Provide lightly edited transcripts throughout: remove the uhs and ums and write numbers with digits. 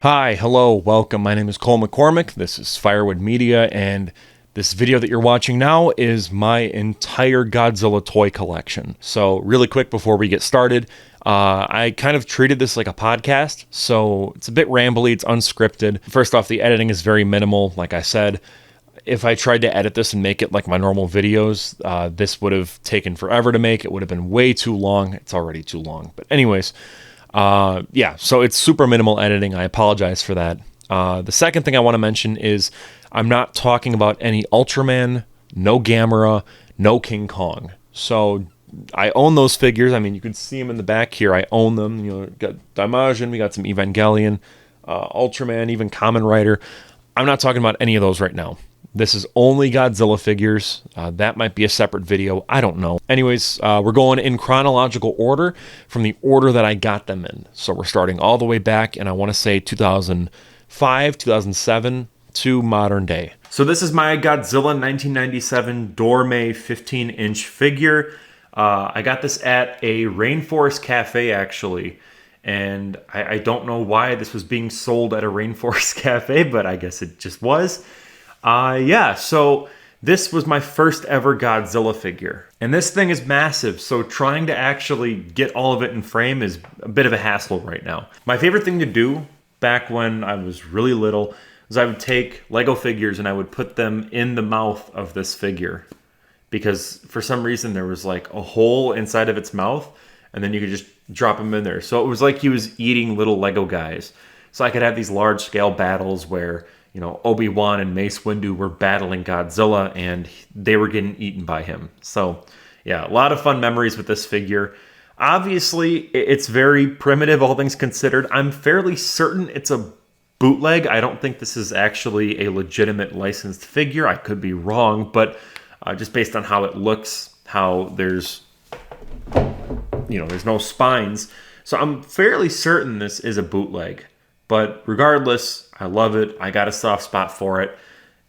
Hi, hello, welcome. My name is Cole McCormick. This is Firewood Media, and this video that you're watching now is my entire Godzilla toy collection. So, really quick before we get started, I kind of treated this like a podcast, so it's a bit rambly, it's unscripted. First off, the editing is very minimal, like I said. If I tried to edit this and make it like my normal videos, this would have taken forever to make. It would have been way too long. It's already too long. But anyways, yeah, so it's super minimal editing. I apologize for that. The second thing I want to mention is I'm not talking about any Ultraman, no Gamera, no King Kong. So I own those figures. I mean, you can see them in the back here. I own them. You know, got Daimajin, we got some Evangelion, Ultraman, even Kamen Rider. I'm not talking about any of those right now. This is only Godzilla figures. That might be a separate video. I don't know. Anyways, we're going in chronological order from the order that I got them in. So we're starting all the way back, and I want to say 2005, 2007 to modern day. So this is my Godzilla 1997 Dorme 15-inch figure. I got this at a Rainforest Cafe, actually. And I don't know why this was being sold at a Rainforest Cafe, but I guess it just was. Yeah, so this was my first ever Godzilla figure. And this thing is massive, so trying to actually get all of it in frame is a bit of a hassle right now. My favorite thing to do back when I was really little was I would take Lego figures and I would put them in the mouth of this figure. Because for some reason there was like a hole inside of its mouth, and then you could just drop them in there. So it was like he was eating little Lego guys. So I could have these large scale battles where, you know, Obi-Wan and Mace Windu were battling Godzilla and they were getting eaten by him. So yeah, a lot of fun memories with this figure. Obviously, it's very primitive, all things considered. I'm fairly certain it's a bootleg. I don't think this is actually a legitimate licensed figure. I could be wrong, but just based on how it looks, how there's no spines. So I'm fairly certain this is a bootleg. But regardless, I love it. I got a soft spot for it.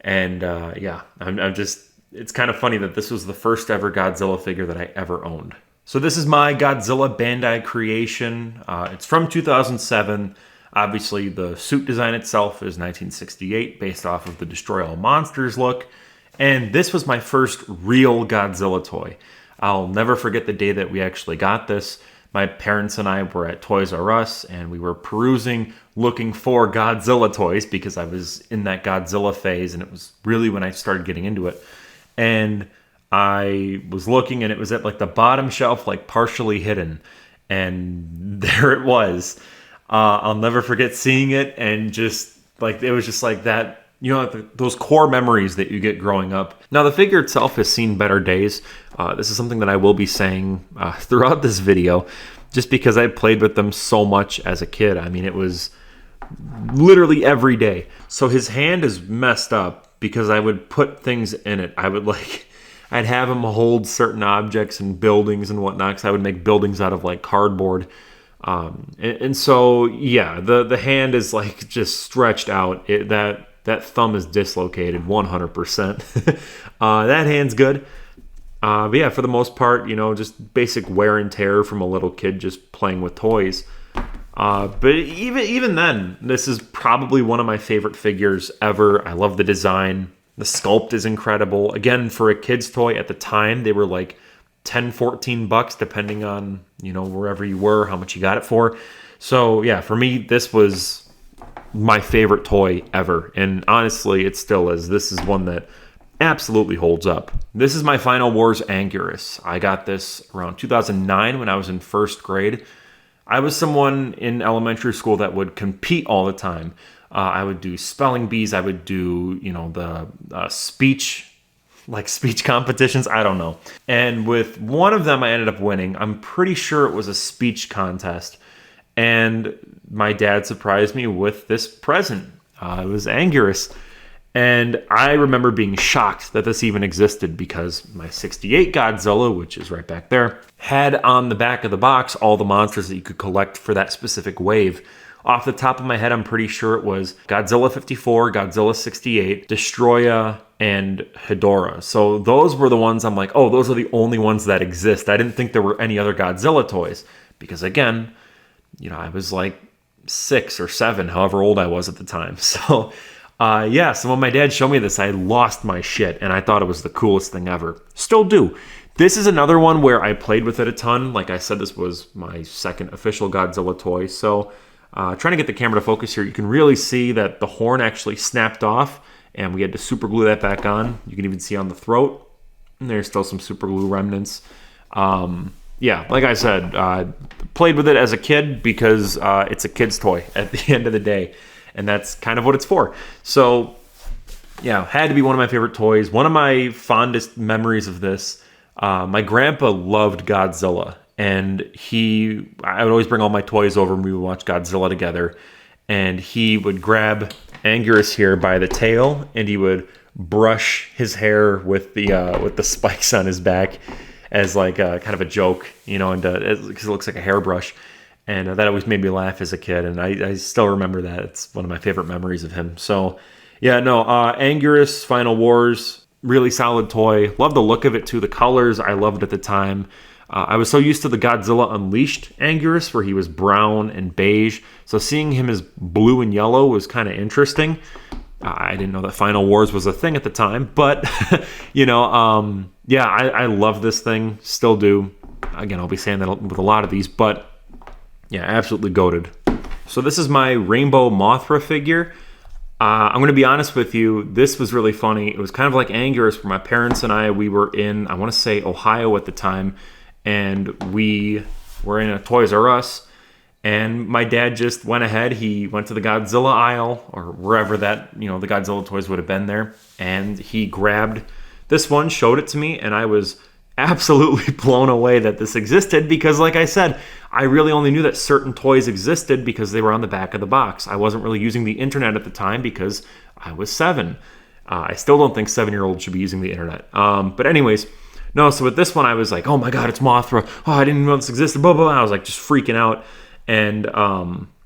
And yeah, I'm just, it's kind of funny that this was the first ever Godzilla figure that I ever owned. So this is my Godzilla Bandai creation. It's from 2007. Obviously, the suit design itself is 1968, based off of the Destroy All Monsters look. And this was my first real Godzilla toy. I'll never forget the day that we actually got this. My parents and I were at Toys R Us, and we were perusing, looking for Godzilla toys because I was in that Godzilla phase, and it was really when I started getting into it. And I was looking, and it was at like the bottom shelf, like partially hidden. And there it was. I'll never forget seeing it, and just like, it was just like that. You know, those core memories that you get growing up. Now, the figure itself has seen better days. This is something that I will be saying throughout this video, just because I played with them so much as a kid. I mean, it was literally every day. So his hand is messed up because I would put things in it. I'd have him hold certain objects and buildings and whatnot, because I would make buildings out of like cardboard. And so, yeah, the hand is like just stretched out. That thumb is dislocated 100%. That hand's good. But yeah, for the most part, you know, just basic wear and tear from a little kid just playing with toys. But even then, this is probably one of my favorite figures ever. I love the design. The sculpt is incredible. Again, for a kid's toy at the time, they were like $10-14, depending on, you know, wherever you were, how much you got it for. So yeah, for me, this was my favorite toy ever, and honestly it still is. This is one that absolutely holds up. This is my Final Wars Anguirus. I got this around 2009 when I was in first grade. I was someone in elementary school that would compete all the time. I would do spelling bees. I would do, you know, the speech competitions. I don't know. And with one of them I ended up winning. I'm pretty sure it was a speech contest. And my dad surprised me with this present. It was Anguirus. And I remember being shocked that this even existed, because my 68 Godzilla, which is right back there, had on the back of the box all the monsters that you could collect for that specific wave. Off the top of my head, I'm pretty sure it was Godzilla 54, Godzilla 68, Destoroyah, and Hedorah. So those were the ones I'm like, oh, those are the only ones that exist. I didn't think there were any other Godzilla toys, because again, you know, I was like 6 or 7, however old I was at the time. So, yeah, so when my dad showed me this, I lost my shit, and I thought it was the coolest thing ever. Still do. This is another one where I played with it a ton. Like I said, this was my second official Godzilla toy. So, trying to get the camera to focus here, you can really see that the horn actually snapped off, and we had to super glue that back on. You can even see on the throat, and there's still some super glue remnants. Yeah, like I said, played with it as a kid because it's a kid's toy at the end of the day, and that's kind of what it's for. So, yeah, had to be one of my favorite toys. One of my fondest memories of this, my grandpa loved Godzilla, and I would always bring all my toys over and we would watch Godzilla together, and he would grab Anguirus here by the tail, and he would brush his hair with the spikes on his back as like kind of a joke, you know, and because it looks like a hairbrush, and that always made me laugh as a kid, and I still remember that. It's one of my favorite memories of him. So, yeah, no, Anguirus Final Wars, really solid toy. Love the look of it too. The colors I loved at the time. I was so used to the Godzilla Unleashed Anguirus, where he was brown and beige, so seeing him as blue and yellow was kind of interesting. I didn't know that Final Wars was a thing at the time, but, you know, yeah, I love this thing, still do. Again, I'll be saying that with a lot of these, but, yeah, absolutely goated. So this is my Rainbow Mothra figure. I'm going to be honest with you, this was really funny. It was kind of like Anguirus, where my parents and we were in, I want to say, Ohio at the time, and we were in a Toys R Us, and my dad just went ahead. He went to the Godzilla aisle, or wherever that, you know, the Godzilla toys would have been there, and he grabbed this one, showed it to me, and I was absolutely blown away that this existed, because like I said, I really only knew that certain toys existed because they were on the back of the box. I wasn't really using the internet at the time because I was 7. I still don't think 7-year-olds should be using the internet. But anyways, no, so with this one, I was like, oh my God, it's Mothra. Oh, I didn't even know this existed. Blah, blah, blah. I was like just freaking out. And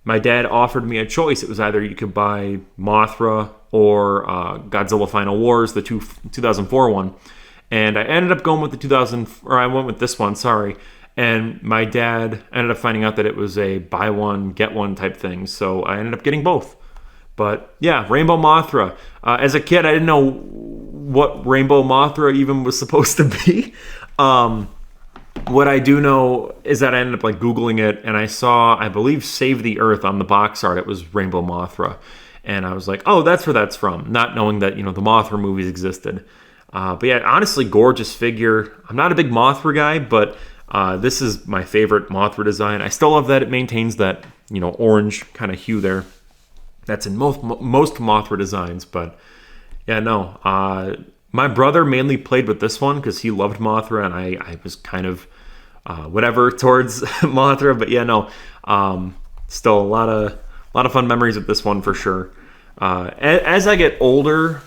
my dad offered me a choice. It was either you could buy Mothra or Godzilla Final Wars, the 2004 one. And I ended up going with I went with this one, sorry. And my dad ended up finding out that it was a buy one, get one type thing. So I ended up getting both. But yeah, Rainbow Mothra. As a kid, I didn't know what Rainbow Mothra even was supposed to be. What I do know is that I ended up like Googling it, and I saw, I believe, Save the Earth on the box art. It was Rainbow Mothra. And I was like, oh, that's where that's from. Not knowing that, you know, the Mothra movies existed. But yeah, honestly, gorgeous figure. I'm not a big Mothra guy, but this is my favorite Mothra design. I still love that it maintains that, you know, orange kind of hue there. That's in most Mothra designs, but yeah, no. My brother mainly played with this one because he loved Mothra, and I was kind of whatever towards Mothra. But yeah, no. Still a lot of fun memories with this one for sure. As I get older,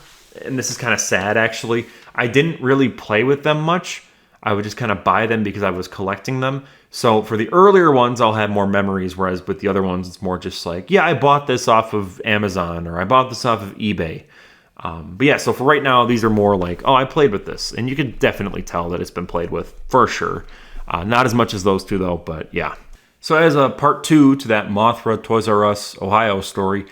and this is kind of sad actually, I didn't really play with them much. I would just kind of buy them because I was collecting them. So for the earlier ones, I'll have more memories, whereas with the other ones, it's more just like, yeah, I bought this off of Amazon, or I bought this off of eBay. But yeah, so for right now, these are more like, oh, I played with this. And you can definitely tell that it's been played with, for sure. Not as much as those two, though, but yeah. So as a part 2 to that Mothra Toys R Us Ohio story,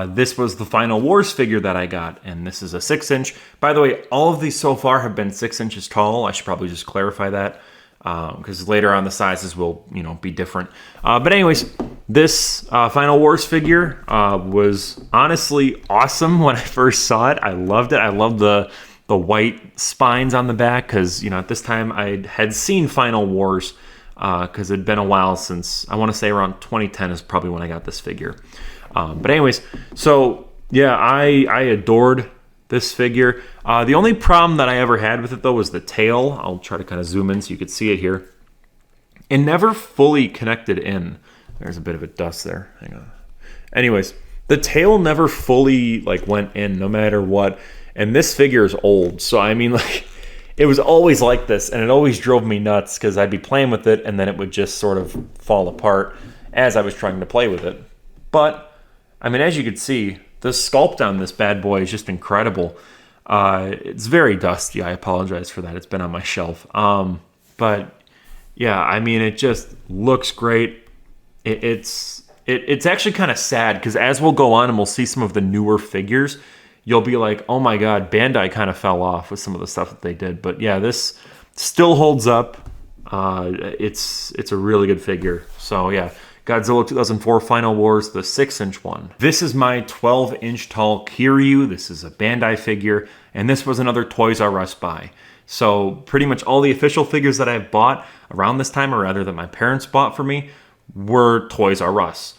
this was the Final Wars figure that I got, and this is a 6-inch. By the way, all of these so far have been 6 inches tall. I should probably just clarify that, because later on the sizes will, you know, be different. But anyways, this Final Wars figure was honestly awesome when I first saw it. I loved it. I loved the white spines on the back because, you know, at this time I had seen Final Wars because it had been a while since, I want to say around 2010 is probably when I got this figure. But anyways, so yeah, I adored this figure. The only problem that I ever had with it, though, was the tail. I'll try to kind of zoom in so you could see it here. It never fully connected in. There's a bit of a dust there. Hang on. Anyways, the tail never fully like went in no matter what. And this figure is old. So, I mean, like, it was always like this. And it always drove me nuts because I'd be playing with it and then it would just sort of fall apart as I was trying to play with it. But, I mean, as you could see, the sculpt on this bad boy is just incredible. It's very dusty. I apologize for that. It's been on my shelf. But, yeah, I mean, it just looks great. It's It's actually kind of sad because as we'll go on and we'll see some of the newer figures, you'll be like, oh my god, Bandai kind of fell off with some of the stuff that they did. But yeah, this still holds up. It's a really good figure. So yeah, Godzilla 2004 Final Wars, the 6-inch one. This is my 12-inch tall Kiryu. This is a Bandai figure, and this was another Toys R Us buy. So pretty much all the official figures that I've bought around this time, or rather that my parents bought for me, were Toys R Us.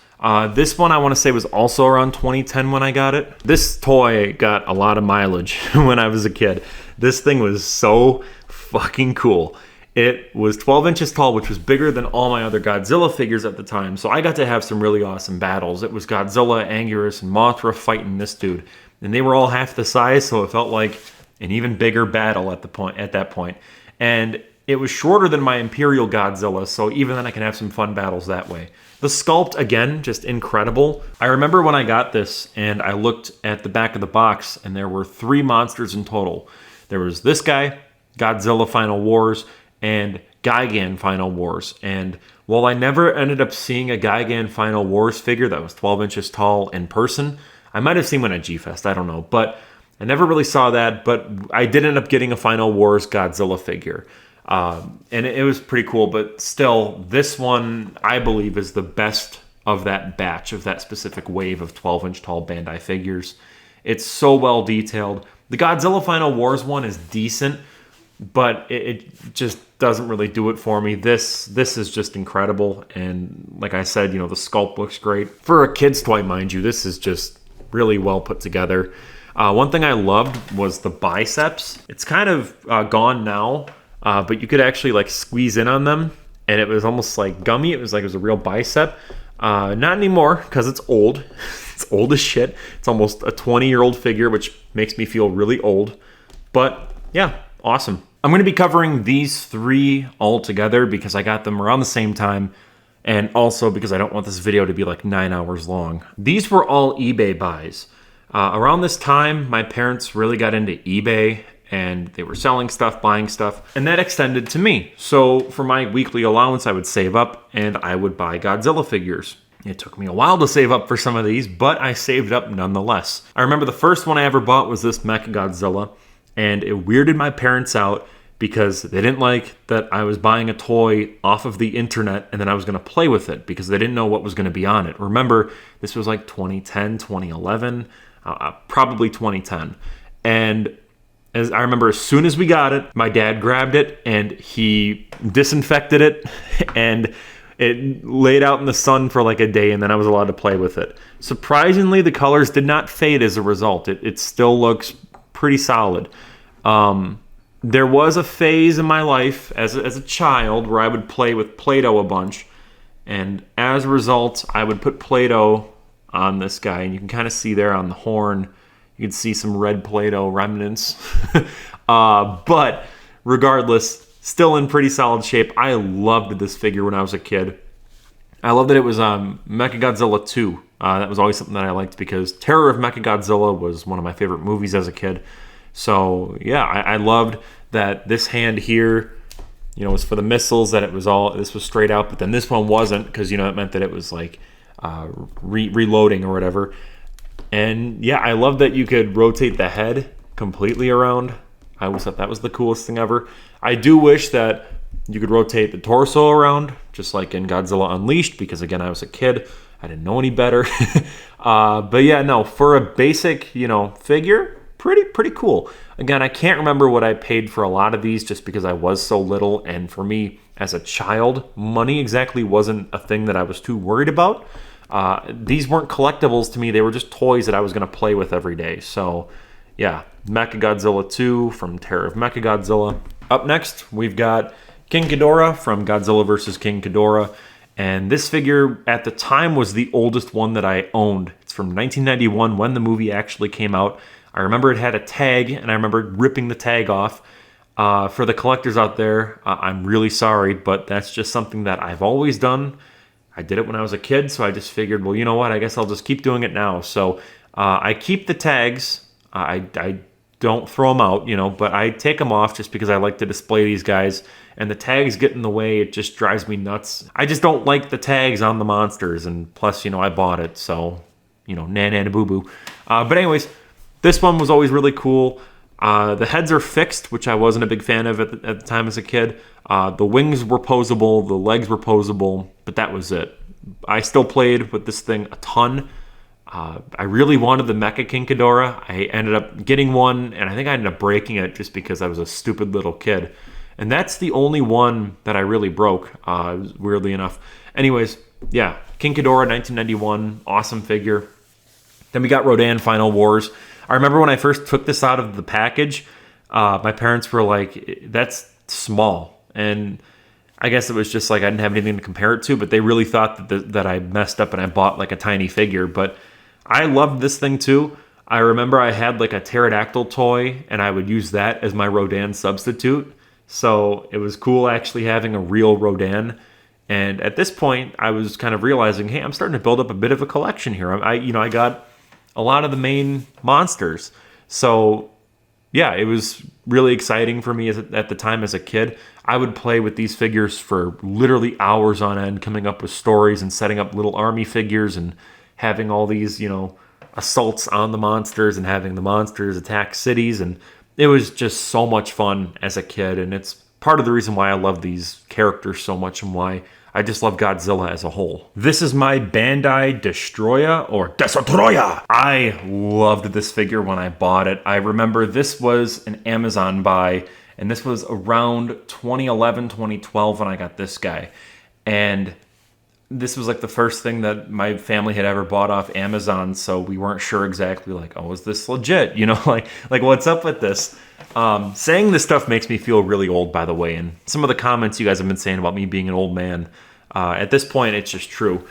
This one I want to say was also around 2010 when I got it. This toy got a lot of mileage when I was a kid. This thing was so fucking cool. It was 12 inches tall, which was bigger than all my other Godzilla figures at the time, so I got to have some really awesome battles. It was Godzilla, Anguirus, and Mothra fighting this dude, and they were all half the size, so it felt like an even bigger battle at that point. And it was shorter than my Imperial Godzilla, so even then I can have some fun battles that way. The sculpt, again, just incredible. I remember when I got this and I looked at the back of the box and there were 3 monsters in total. There was this guy, Godzilla Final Wars, and Gigan Final Wars. And while I never ended up seeing a Gigan Final Wars figure that was 12 inches tall in person, I might have seen one at G-Fest, I don't know. But I never really saw that, but I did end up getting a Final Wars Godzilla figure. And it was pretty cool, but still, this one, I believe, is the best of that batch, of that specific wave of 12-inch tall Bandai figures. It's so well detailed. The Godzilla Final Wars one is decent, but it just doesn't really do it for me. This is just incredible, and like I said, the sculpt looks great. For a kid's toy, mind you, this is just really well put together. One thing I loved was the biceps. It's kind of gone now. But you could actually like squeeze in on them, and it was almost like gummy. It was like it was a real bicep. Not anymore because it's old. It's old as shit. It's almost a 20-year-old figure, which makes me feel really old. But yeah, awesome. I'm going to be covering these 3 all together because I got them around the same time, and also because I don't want this video to be like 9 hours long. These were all eBay buys. Around this time, my parents really got into eBay, and they were selling stuff, buying stuff, and that extended to me. So for my weekly allowance, I would save up and I would buy Godzilla figures. It took me a while to save up for some of these, but I saved up nonetheless. I remember the first one I ever bought was this Mechagodzilla, and it weirded my parents out because they didn't like that I was buying a toy off of the internet and then I was going to play with it because they didn't know what was going to be on it. Remember, this was like 2010, 2011, probably 2010. And as I remember, as soon as we got it, my dad grabbed it and he disinfected it and it laid out in the sun for like a day, and then I was allowed to play with it. Surprisingly, the colors did not fade as a result. It still looks pretty solid. There was a phase in my life as a child where I would play with Play-Doh a bunch, and as a result, I would put Play-Doh on this guy, and you can kind of see there on the horn, you can see some red Play-Doh remnants. But regardless, still in pretty solid shape. I loved this figure when I was a kid. I loved that it was Mechagodzilla 2. That was always something that I liked because Terror of Mechagodzilla was one of my favorite movies as a kid. So yeah, I loved that this hand here, was for the missiles, that this was straight out, but then this one wasn't because, it meant that it was like reloading or whatever. And yeah, I love that you could rotate the head completely around. I always thought that was the coolest thing ever. I do wish that you could rotate the torso around, just like in Godzilla Unleashed, because again, I was a kid. I didn't know any better. But yeah, no, for a basic, figure, pretty cool. Again, I can't remember what I paid for a lot of these just because I was so little. And for me, as a child, money exactly wasn't a thing that I was too worried about. These weren't collectibles to me. They were just toys that I was going to play with every day. So yeah, Mechagodzilla 2 from Terror of Mechagodzilla. Up next, we've got King Ghidorah from Godzilla vs. King Ghidorah. And this figure at the time was the oldest one that I owned. It's from 1991 when the movie actually came out. I remember it had a tag, and I remember ripping the tag off. For the collectors out there, I'm really sorry, but that's just something that I've always done. I did it when I was a kid, so I just figured, well, you know what? I guess I'll just keep doing it now. So I keep the tags. I don't throw them out, you know, but I take them off just because I like to display these guys, and the tags get in the way. It just drives me nuts. I just don't like the tags on the monsters, and plus, you know, I bought it, so, you know, na boo boo. But anyways, this one was always really cool. The heads are fixed, which I wasn't a big fan of at the time as a kid. The wings were posable, the legs were posable, but that was it. I still played with this thing a ton. I really wanted the Mechagodzilla Ghidorah. I ended up getting one, and I think I ended up breaking it just because I was a stupid little kid. And that's the only one that I really broke, weirdly enough. Anyways, yeah, King Ghidorah, 1991, awesome figure. Then we got Rodan Final Wars. I remember when I first took this out of the package, my parents were like, that's small. And I guess it was just like I didn't have anything to compare it to, but they really thought that I messed up and I bought like a tiny figure. But I loved this thing too. I remember I had like a pterodactyl toy, and I would use that as my Rodan substitute. So it was cool actually having a real Rodan. And at this point, I was kind of realizing, hey, I'm starting to build up a bit of a collection here. I got a lot of the main monsters. So yeah, it was really exciting for me at the time as a kid. I would play with these figures for literally hours on end, coming up with stories and setting up little army figures and having all these, you know, assaults on the monsters and having the monsters attack cities. And it was just so much fun as a kid. And it's part of the reason why I love these characters so much and why I just love Godzilla as a whole. This is my Bandai Destoroyah or Destoroyah. I loved this figure when I bought it. I remember this was an Amazon buy, and this was around 2011, 2012 when I got this guy. And this was like the first thing that my family had ever bought off Amazon, so we weren't sure exactly like, oh, is this legit? You know, like what's up with this? Saying this stuff makes me feel really old, by the way, and some of the comments you guys have been saying about me being an old man, at this point, it's just true.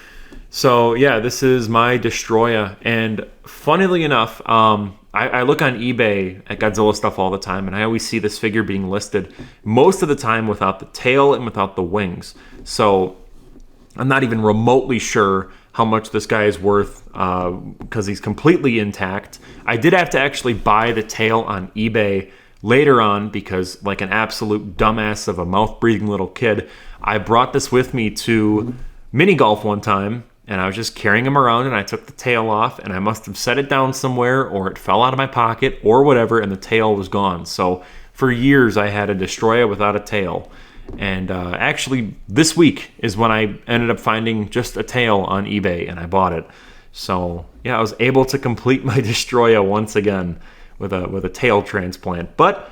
So yeah, this is my Destoroyah, and funnily enough, I look on eBay at Godzilla stuff all the time, and I always see this figure being listed most of the time without the tail and without the wings. So I'm not even remotely sure how much this guy is worth because he's completely intact. I did have to actually buy the tail on eBay later on because, like an absolute dumbass of a mouth-breathing little kid, I brought this with me to mini golf one time, and I was just carrying him around, and I took the tail off, and I must have set it down somewhere, or it fell out of my pocket, or whatever, and the tail was gone. So for years, I had a Destoroyah without a tail. And actually, this week is when I ended up finding just a tail on eBay, and I bought it. So yeah, I was able to complete my Destoroyah once again with a tail transplant. But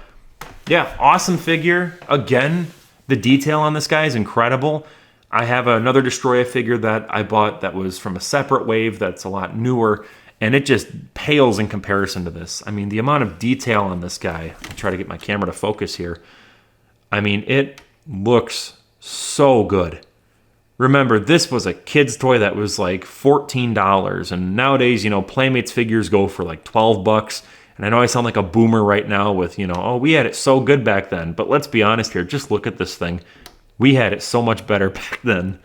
yeah, awesome figure. Again, the detail on this guy is incredible. I have another Destoroyah figure that I bought that was from a separate wave that's a lot newer, and it just pales in comparison to this. I mean, the amount of detail on this guy. I'll try to get my camera to focus here. I mean, it looks so good. Remember, this was a kid's toy that was like $14, and nowadays, you know, Playmates figures go for like $12. And I know I sound like a boomer right now with, you know, oh, we had it so good back then. But let's be honest here. Just look at this thing. We had it so much better back then.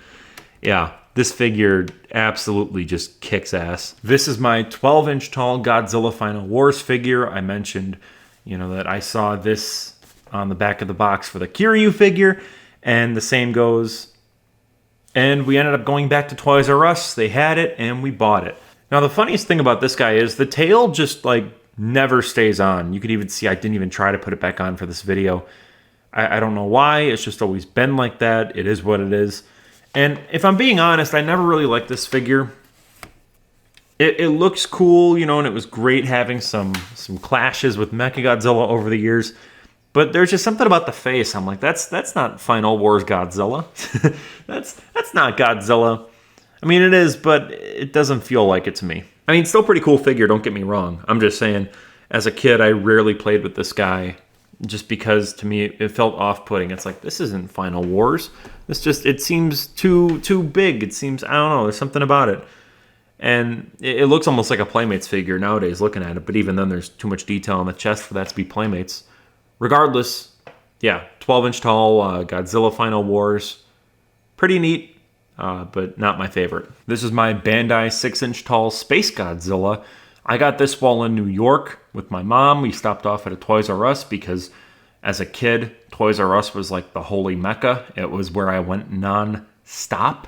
Yeah, this figure absolutely just kicks ass. This is my 12-inch tall Godzilla Final Wars figure. I mentioned, you know, that I saw this on the back of the box for the Kiryu figure. And the same goes. And we ended up going back to Toys R Us. They had it, and we bought it. Now, the funniest thing about this guy is the tail just, like, never stays on. You could even see I didn't even try to put it back on for this video. I don't know why. It's just always been like that. It is what it is. And if I'm being honest, I never really liked this figure. It looks cool, you know, and it was great having some clashes with Mechagodzilla over the years. But there's just something about the face. I'm like, that's not Final Wars Godzilla. that's not Godzilla. I mean, it is, but it doesn't feel like it to me. I mean, still pretty cool figure, don't get me wrong. I'm just saying, as a kid, I rarely played with this guy just because, to me, it felt off-putting. It's like, this isn't Final Wars. It seems too big. It seems, I don't know, there's something about it. And it looks almost like a Playmates figure nowadays looking at it, but even then there's too much detail on the chest for that to be Playmates. Regardless, yeah, 12-inch tall, Godzilla Final Wars. Pretty neat. But not my favorite. This is my Bandai 6-inch tall Space Godzilla. I got this while in New York with my mom. We stopped off at a Toys R Us because as a kid, Toys R Us was like the holy mecca. It was where I went non-stop.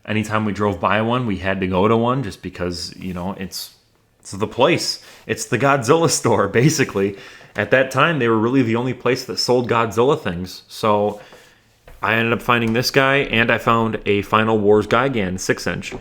Anytime we drove by one, we had to go to one just because, you know, it's the place. It's the Godzilla store, basically. At that time, they were really the only place that sold Godzilla things. So I ended up finding this guy, and I found a Final Wars Gigan 6-inch.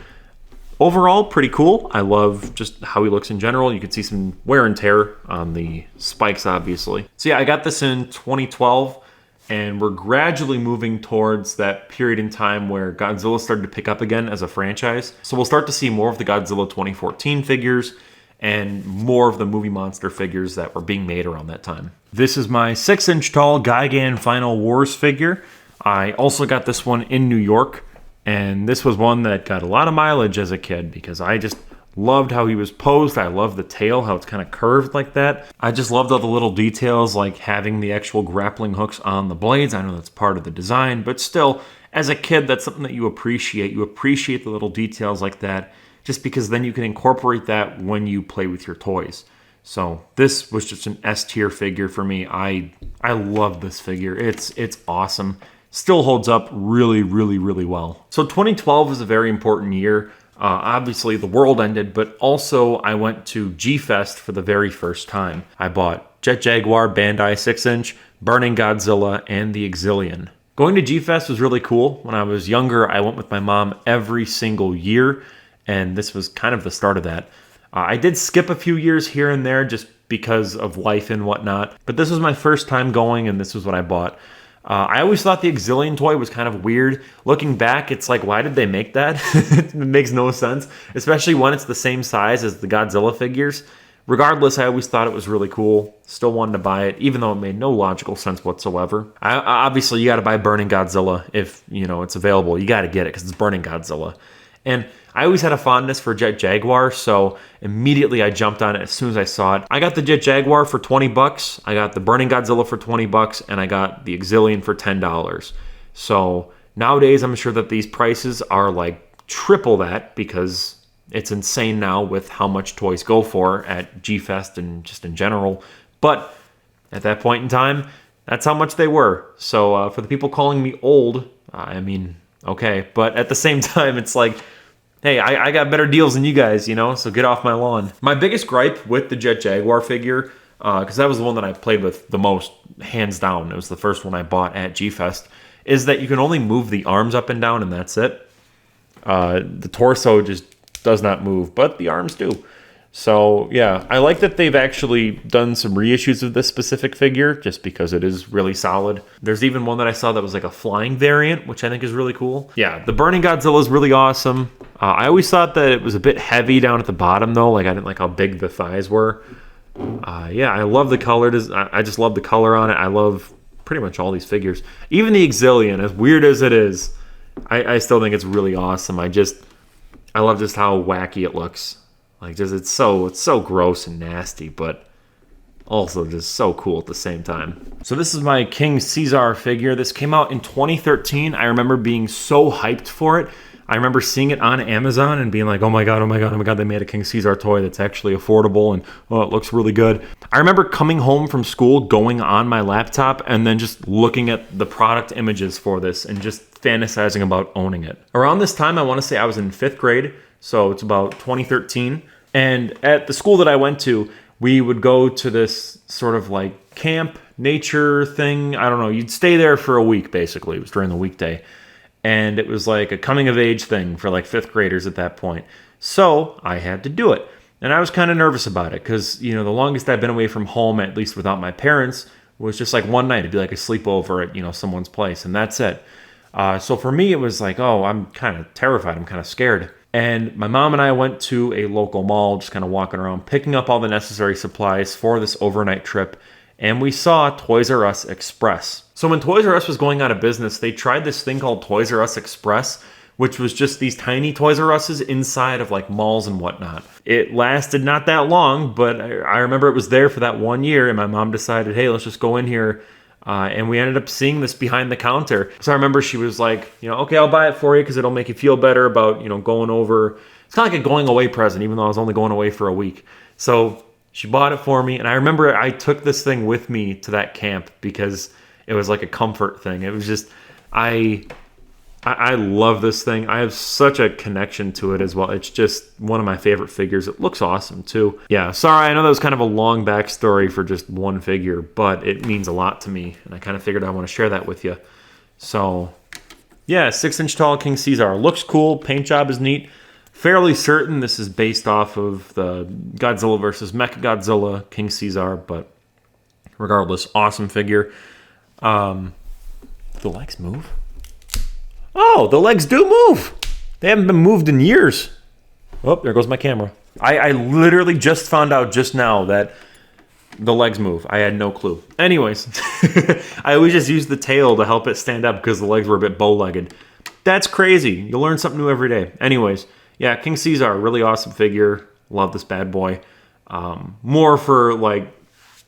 Overall, pretty cool. I love just how he looks in general. You can see some wear and tear on the spikes, obviously. So yeah, I got this in 2012, and we're gradually moving towards that period in time where Godzilla started to pick up again as a franchise. So we'll start to see more of the Godzilla 2014 figures and more of the movie monster figures that were being made around that time. This is my 6-inch tall Gigan Final Wars figure. I also got this one in New York. And this was one that got a lot of mileage as a kid because I just loved how he was posed. I loved the tail, how it's kind of curved like that. I just loved all the little details like having the actual grappling hooks on the blades. I know that's part of the design, but still, as a kid, that's something that you appreciate. You appreciate the little details like that just because then you can incorporate that when you play with your toys. So this was just an S tier figure for me. I love this figure. It's awesome. Still holds up really, really, really well. So 2012 was a very important year. Obviously, the world ended, but also I went to G-Fest for the very first time. I bought Jet Jaguar Bandai 6-inch, Burning Godzilla, and the Exilian. Going to G-Fest was really cool. When I was younger, I went with my mom every single year, and this was kind of the start of that. I did skip a few years here and there just because of life and whatnot, but this was my first time going, and this was what I bought. I always thought the Exilian toy was kind of weird. Looking back, it's like, why did they make that? It makes no sense, especially when it's the same size as the Godzilla figures. Regardless, I always thought it was really cool. Still wanted to buy it, even though it made no logical sense whatsoever. Obviously, you got to buy Burning Godzilla if, you know, it's available. You got to get it because it's Burning Godzilla. And I always had a fondness for Jet Jaguar, so immediately I jumped on it as soon as I saw it. I got the Jet Jaguar for 20 bucks, I got the Burning Godzilla for 20 bucks, and I got the Exilian for $10. So nowadays, I'm sure that these prices are like triple that because it's insane now with how much toys go for at G-Fest and just in general. But at that point in time, that's how much they were. So for the people calling me old, I mean, okay. But at the same time, it's like, hey, I got better deals than you guys, you know, so get off my lawn. My biggest gripe with the Jet Jaguar figure, because that was the one that I played with the most, hands down, it was the first one I bought at G-Fest, is that you can only move the arms up and down and that's it. The torso just does not move, but the arms do. So yeah, I like that they've actually done some reissues of this specific figure just because it is really solid. There's even one that I saw that was like a flying variant, which I think is really cool. Yeah, the Burning Godzilla is really awesome. I always thought that it was a bit heavy down at the bottom though. Like I didn't like how big the thighs were. Yeah, I love the color. I just love the color on it. I love pretty much all these figures. Even the Exilian, as weird as it is, I still think it's really awesome. I love just how wacky it looks. Like, just it's so gross and nasty, but also just so cool at the same time. So this is my King Caesar figure. This came out in 2013. I remember being so hyped for it. I remember seeing it on Amazon and being like, oh my god, they made a King Caesar toy that's actually affordable and oh, it looks really good. I remember coming home from school, going on my laptop, and then just looking at the product images for this and just fantasizing about owning it. Around this time, I want to say I was in 5th grade. So it's about 2013. And at the school that I went to, we would go to this sort of like camp nature thing. I don't know. You'd stay there for a week, basically. It was during the weekday. And it was like a coming of age thing for like 5th graders at that point. So I had to do it. And I was kind of nervous about it because, you know, the longest I've been away from home, at least without my parents, was just like one night. It'd be like a sleepover at, you know, someone's place. And that's it. So for me, it was like, oh, I'm kind of terrified. I'm kind of scared. And my mom and I went to a local mall, just kind of walking around, picking up all the necessary supplies for this overnight trip. And we saw Toys R Us Express. So when Toys R Us was going out of business, they tried this thing called Toys R Us Express, which was just these tiny Toys R Us's inside of like malls and whatnot. It lasted not that long, but I remember it was there for that 1 year. And my mom decided, hey, let's just go in here. And we ended up seeing this behind the counter. So I remember she was like, you know, okay, I'll buy it for you because it'll make you feel better about, you know, going over It's kind of like a going away present, even though I was only going away for a week. So she bought it for me, and I remember I took this thing with me to that camp because it was like a comfort thing. It was just, I love this thing. I have such a connection to it as well. It's just one of my favorite figures. It looks awesome too. Yeah, sorry, I know that was kind of a long backstory for just one figure, but it means a lot to me, and I kind of figured I want to share that with you. So, yeah, 6-inch tall King Caesar. Looks cool. Paint job is neat. Fairly certain this is based off of the Godzilla versus Mechagodzilla King Caesar, but regardless, awesome figure. The legs move? Oh, the legs do move! They haven't been moved in years. Oh, there goes my camera. I literally just found out just now that the legs move. I had no clue. Anyways, I always just use the tail to help it stand up because the legs were a bit bow-legged. That's crazy. You learn something new every day. Anyways, yeah, King Caesar, really awesome figure. Love this bad boy. More for like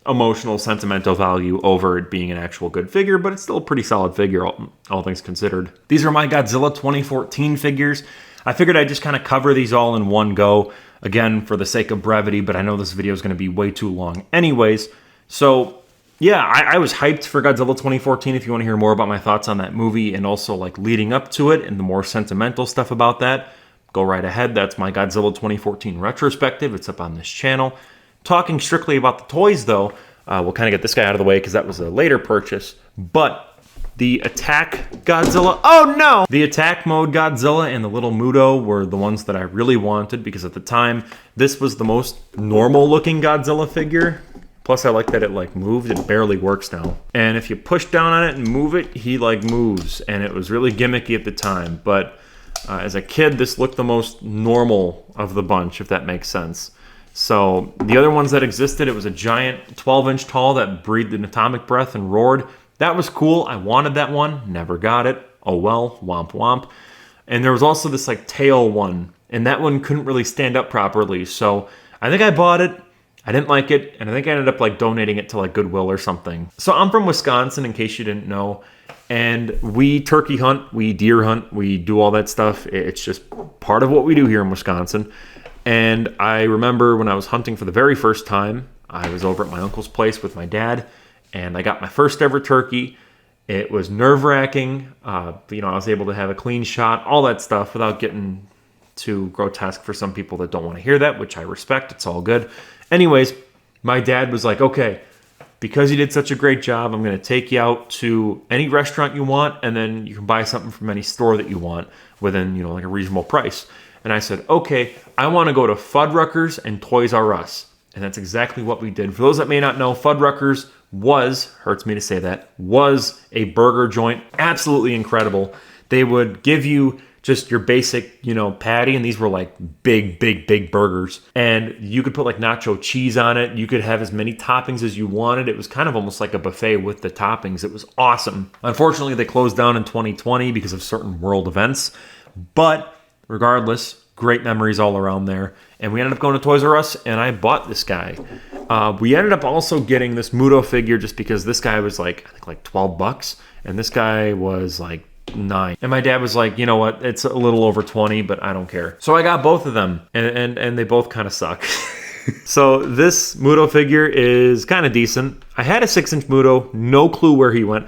emotional, sentimental value over it being an actual good figure, but it's still a pretty solid figure, all things considered. These are my Godzilla 2014 figures. I figured I'd just kind of cover these all in one go, again, for the sake of brevity, but I know this video is going to be way too long anyways. So, yeah, I was hyped for Godzilla 2014 if you want to hear more about my thoughts on that movie and also like leading up to it and the more sentimental stuff about that. Go right ahead. That's my Godzilla 2014 retrospective. It's up on this channel. Talking strictly about the toys, though, we'll kind of get this guy out of the way because that was a later purchase. But the Attack Godzilla... Oh, no! The Attack Mode Godzilla and the Little Muto were the ones that I really wanted because at the time, this was the most normal-looking Godzilla figure. Plus, I like that it, like, moved. It barely works now. And if you push down on it and move it, he, like, moves. And it was really gimmicky at the time. But as a kid, this looked the most normal of the bunch, if that makes sense. So the other ones that existed, it was a giant 12-inch tall that breathed an atomic breath and roared. That was cool. I wanted that one. Never got it. Oh well, womp womp. And there was also this like tail one, and that one couldn't really stand up properly. So I think I bought it. I didn't like it, and I think I ended up like donating it to like Goodwill or something. So I'm from Wisconsin, in case you didn't know. And we turkey hunt, we deer hunt, we do all that stuff. It's just part of what we do here in Wisconsin. And I remember when I was hunting for the very first time, I was over at my uncle's place with my dad, and I got my first ever turkey. It was nerve-wracking. I was able to have a clean shot, all that stuff, without getting too grotesque for some people that don't want to hear that, which I respect. It's all good. Anyways, my dad was like, okay, because you did such a great job, I'm going to take you out to any restaurant you want, and then you can buy something from any store that you want within, like a reasonable price. And I said, okay, I want to go to Fuddruckers and Toys R Us. And that's exactly what we did. For those that may not know, Fuddruckers hurts me to say that, was a burger joint. Absolutely incredible. They would give you just your basic, patty, and these were like big, big, big burgers. And you could put like nacho cheese on it. You could have as many toppings as you wanted. It was kind of almost like a buffet with the toppings. It was awesome. Unfortunately, they closed down in 2020 because of certain world events. But regardless, great memories all around there. And we ended up going to Toys R Us, and I bought this guy. We ended up also getting this Muto figure just because this guy was like, I think like $12, and this guy was like $9. And my dad was like, you know what, it's a little over 20, but I don't care. So I got both of them, and they both kind of suck. So this Muto figure is kind of decent. I had a 6-inch Muto, no clue where he went,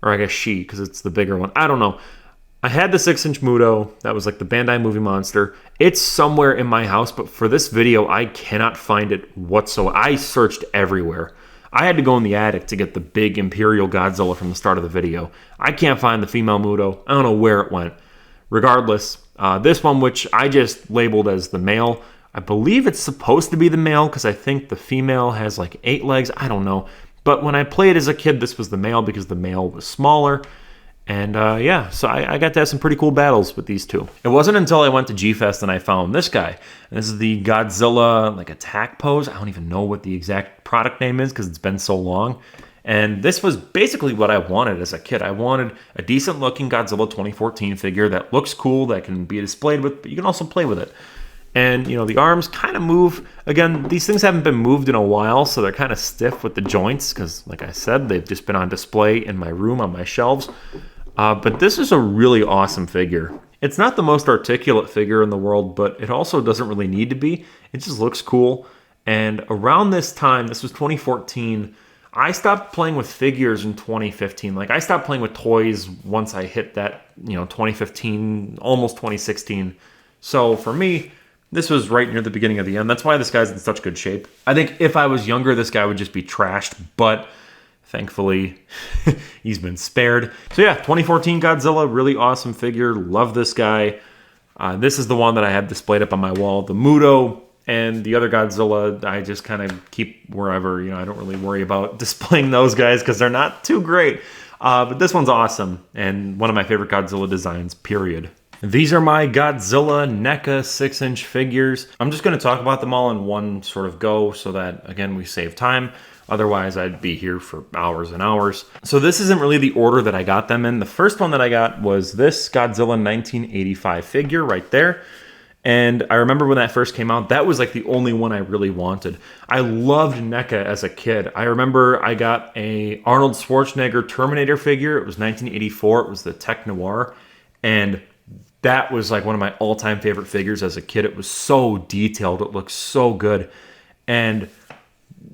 or I guess she, because it's the bigger one. I don't know. I had the 6-inch Muto, that was like the Bandai movie monster. It's somewhere in my house, but for this video, I cannot find it whatsoever. I searched everywhere. I had to go in the attic to get the big Imperial Godzilla from the start of the video. I can't find the female Muto. I don't know where it went. Regardless, this one, which I just labeled as the male, I believe it's supposed to be the male because I think the female has like 8 legs. I don't know. But when I played as a kid, this was the male because the male was smaller. And yeah, so I got to have some pretty cool battles with these two. It wasn't until I went to G-Fest and I found this guy. And this is the Godzilla like attack pose. I don't even know what the exact product name is because it's been so long. And this was basically what I wanted as a kid. I wanted a decent looking Godzilla 2014 figure that looks cool, that can be displayed with, but you can also play with it. And, the arms kind of move. Again, these things haven't been moved in a while, so they're kind of stiff with the joints because, like I said, they've just been on display in my room on my shelves. But this is a really awesome figure. It's not the most articulate figure in the world, but it also doesn't really need to be. It just looks cool. And around this time, this was 2014, I stopped playing with figures in 2015. Like, I stopped playing with toys once I hit that, 2015, almost 2016. So for me, this was right near the beginning of the end. That's why this guy's in such good shape. I think if I was younger, this guy would just be trashed, but thankfully, he's been spared. So yeah, 2014 Godzilla, really awesome figure. Love this guy. This is the one that I have displayed up on my wall. The Muto and the other Godzilla, I just kind of keep wherever. I don't really worry about displaying those guys because they're not too great. But this one's awesome and one of my favorite Godzilla designs, period. These are my Godzilla NECA 6-inch figures. I'm just going to talk about them all in one sort of go so that, again, we save time. Otherwise, I'd be here for hours and hours. So this isn't really the order that I got them in. The first one that I got was this Godzilla 1985 figure right there. And I remember when that first came out, that was like the only one I really wanted. I loved NECA as a kid. I remember I got a Arnold Schwarzenegger Terminator figure. It was 1984. It was the Tech Noir. And that was like one of my all-time favorite figures as a kid. It was so detailed. It looked so good. And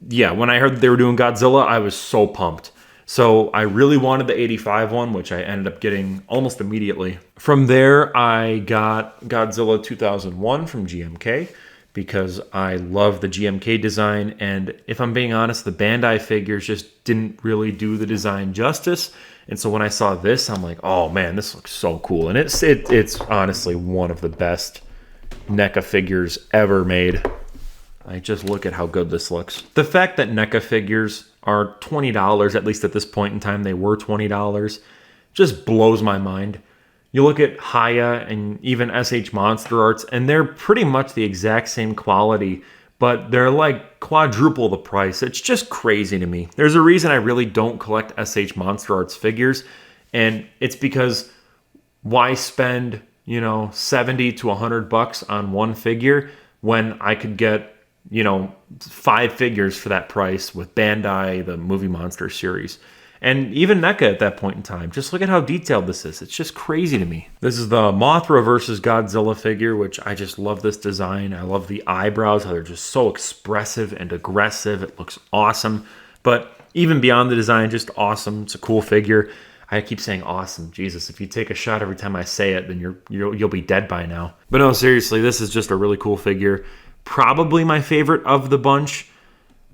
yeah, when I heard that they were doing Godzilla, I was so pumped. So I really wanted the 85 one, which I ended up getting almost immediately. From there, I got Godzilla 2001 from GMK because I love the GMK design. And if I'm being honest, the Bandai figures just didn't really do the design justice. And so when I saw this, I'm like, oh man, this looks so cool. And it's honestly one of the best NECA figures ever made. I just look at how good this looks. The fact that NECA figures are $20, at least at this point in time, they were $20, just blows my mind. You look at Haya and even SH MonsterArts, and they're pretty much the exact same quality, but they're like quadruple the price. It's just crazy to me. There's a reason I really don't collect SH MonsterArts figures, and it's because why spend, 70 to $100 on one figure when I could get 5 figures for that price with Bandai, the Movie Monster series. And even NECA at that point in time. Just look at how detailed this is. It's just crazy to me. This is the Mothra versus Godzilla figure, which I just love this design. I love the eyebrows, how they're just so expressive and aggressive. It looks awesome. But even beyond the design, just awesome. It's a cool figure. I keep saying awesome. Jesus, if you take a shot every time I say it, then you'll be dead by now. But no, seriously, this is just a really cool figure. Probably my favorite of the bunch.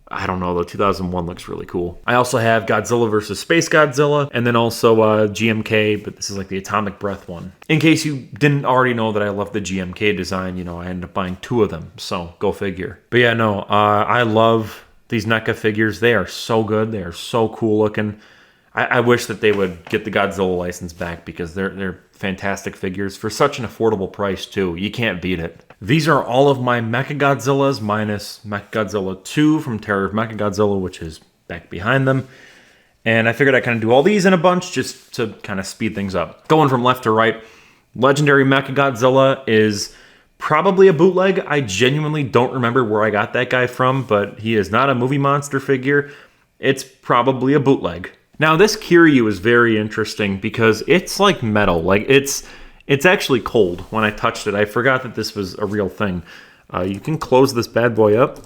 I don't know, though. 2001 looks really cool. I also have Godzilla vs. Space Godzilla, and then also GMK, but this is like the Atomic Breath one. In case you didn't already know that I love the GMK design, I ended up buying 2 of them, so go figure. But yeah, no, I love these NECA figures. They are so good. They are so cool looking. I wish that they would get the Godzilla license back because they're fantastic figures for such an affordable price, too. You can't beat it. These are all of my Mechagodzillas minus Mechagodzilla 2 from Terror of Mechagodzilla, which is back behind them. And I figured I'd kind of do all these in a bunch just to kind of speed things up. Going from left to right, Legendary Mechagodzilla is probably a bootleg. I genuinely don't remember where I got that guy from, but he is not a movie monster figure. It's probably a bootleg. Now, this Kiryu is very interesting because it's like metal. Like, it's actually cold when I touched it. I forgot that this was a real thing. You can close this bad boy up.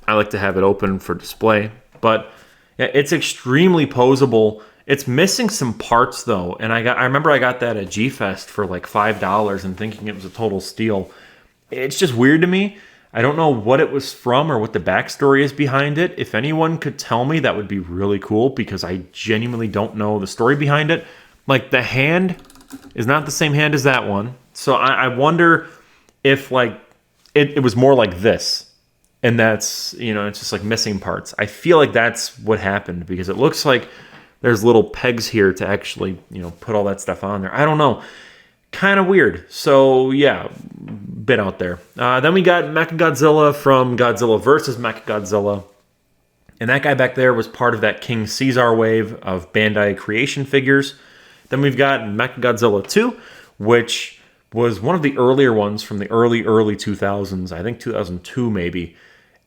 I like to have it open for display. But yeah, it's extremely posable. It's missing some parts, though. And I remember I got that at G-Fest for like $5 and thinking it was a total steal. It's just weird to me. I don't know what it was from or what the backstory is behind it. If anyone could tell me, that would be really cool because I genuinely don't know the story behind it. Like, the hand is not the same hand as that one. So I wonder if, like, it was more like this. And that's, it's just like missing parts. I feel like that's what happened because it looks like there's little pegs here to actually, put all that stuff on there. I don't know. Kind of weird. So, yeah, bit out there. Then we got Mechagodzilla from Godzilla vs. Mechagodzilla. And that guy back there was part of that King Caesar wave of Bandai creation figures. Then we've got Mechagodzilla 2, which was one of the earlier ones from the early 2000s. I think 2002 maybe.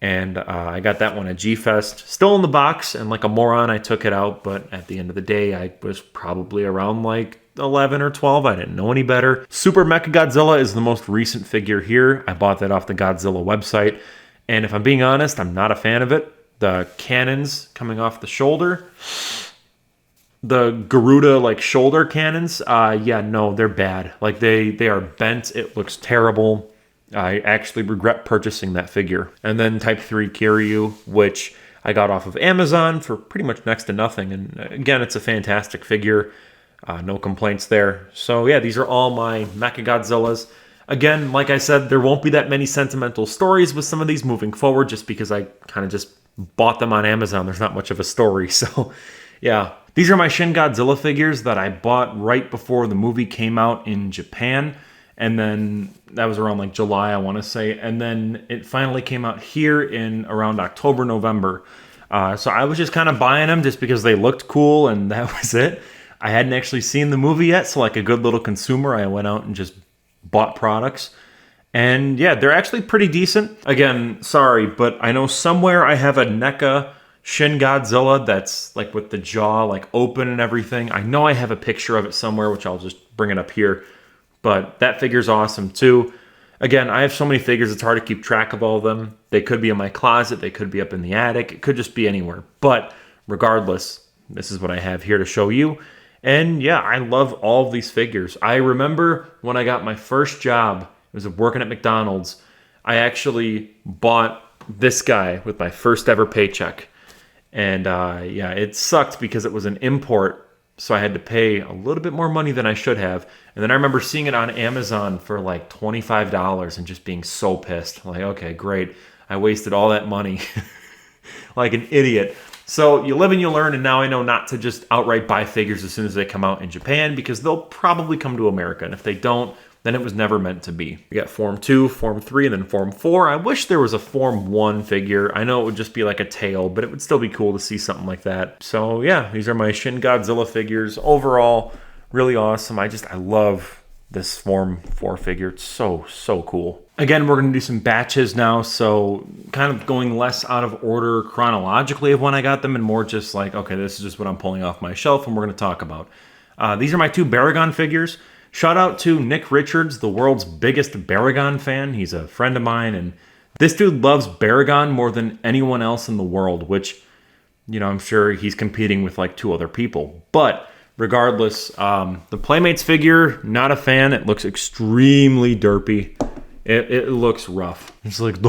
And I got that one at G-Fest. Still in the box, and like a moron, I took it out. But at the end of the day, I was probably around like 11 or 12. I didn't know any better. Super Mechagodzilla is the most recent figure here. I bought that off the Godzilla website. And if I'm being honest, I'm not a fan of it. The cannons coming off the shoulder, the Garuda like shoulder cannons, yeah, no, they're bad. Like they are bent. It looks terrible. I actually regret purchasing that figure. And then Type 3 Kiryu, which I got off of Amazon for pretty much next to nothing. And again, it's a fantastic figure. No complaints there. So yeah, these are all my Mechagodzillas. Again, like I said, there won't be that many sentimental stories with some of these moving forward just because I kind of just bought them on Amazon. There's not much of a story. So yeah, these are my Shin Godzilla figures that I bought right before the movie came out in Japan. And then that was around like July, I want to say. And then it finally came out here in around October, November. So I was just kind of buying them just because they looked cool and that was it. I hadn't actually seen the movie yet. So like a good little consumer, I went out and just bought products. And yeah, they're actually pretty decent. Again, sorry, but I know somewhere I have a NECA Shin Godzilla that's like with the jaw like open and everything. I know I have a picture of it somewhere, which I'll just bring it up here. But that figure's awesome too. Again, I have so many figures, it's hard to keep track of all of them. They could be in my closet, they could be up in the attic, it could just be anywhere. But regardless, this is what I have here to show you. And yeah, I love all of these figures. I remember when I got my first job, it was working at McDonald's, I actually bought this guy with my first ever paycheck. And yeah, it sucked because it was an import. So I had to pay a little bit more money than I should have. And then I remember seeing it on Amazon for like $25 and just being so pissed. Like, okay, great. I wasted all that money like an idiot. So you live and you learn, and now I know not to just outright buy figures as soon as they come out in Japan because they'll probably come to America. And if they don't, then it was never meant to be. We got Form 2, Form 3, and then Form 4. I wish there was a Form 1 figure. I know it would just be like a tail, but it would still be cool to see something like that. So yeah, these are my Shin Godzilla figures. Overall, really awesome. I love this Form 4 figure. It's so cool. Again, we're going to do some batches now, so kind of going less out of order chronologically of when I got them and more just like, okay, this is just what I'm pulling off my shelf and we're going to talk about. These are my two Baragon figures. Shout out to Nick Richards, the world's biggest Baragon fan. He's a friend of mine, and this dude loves Baragon more than anyone else in the world, which, you know, I'm sure he's competing with like 2 other people. But regardless, the Playmates figure, not a fan. It looks extremely derpy. It looks rough. It's like, it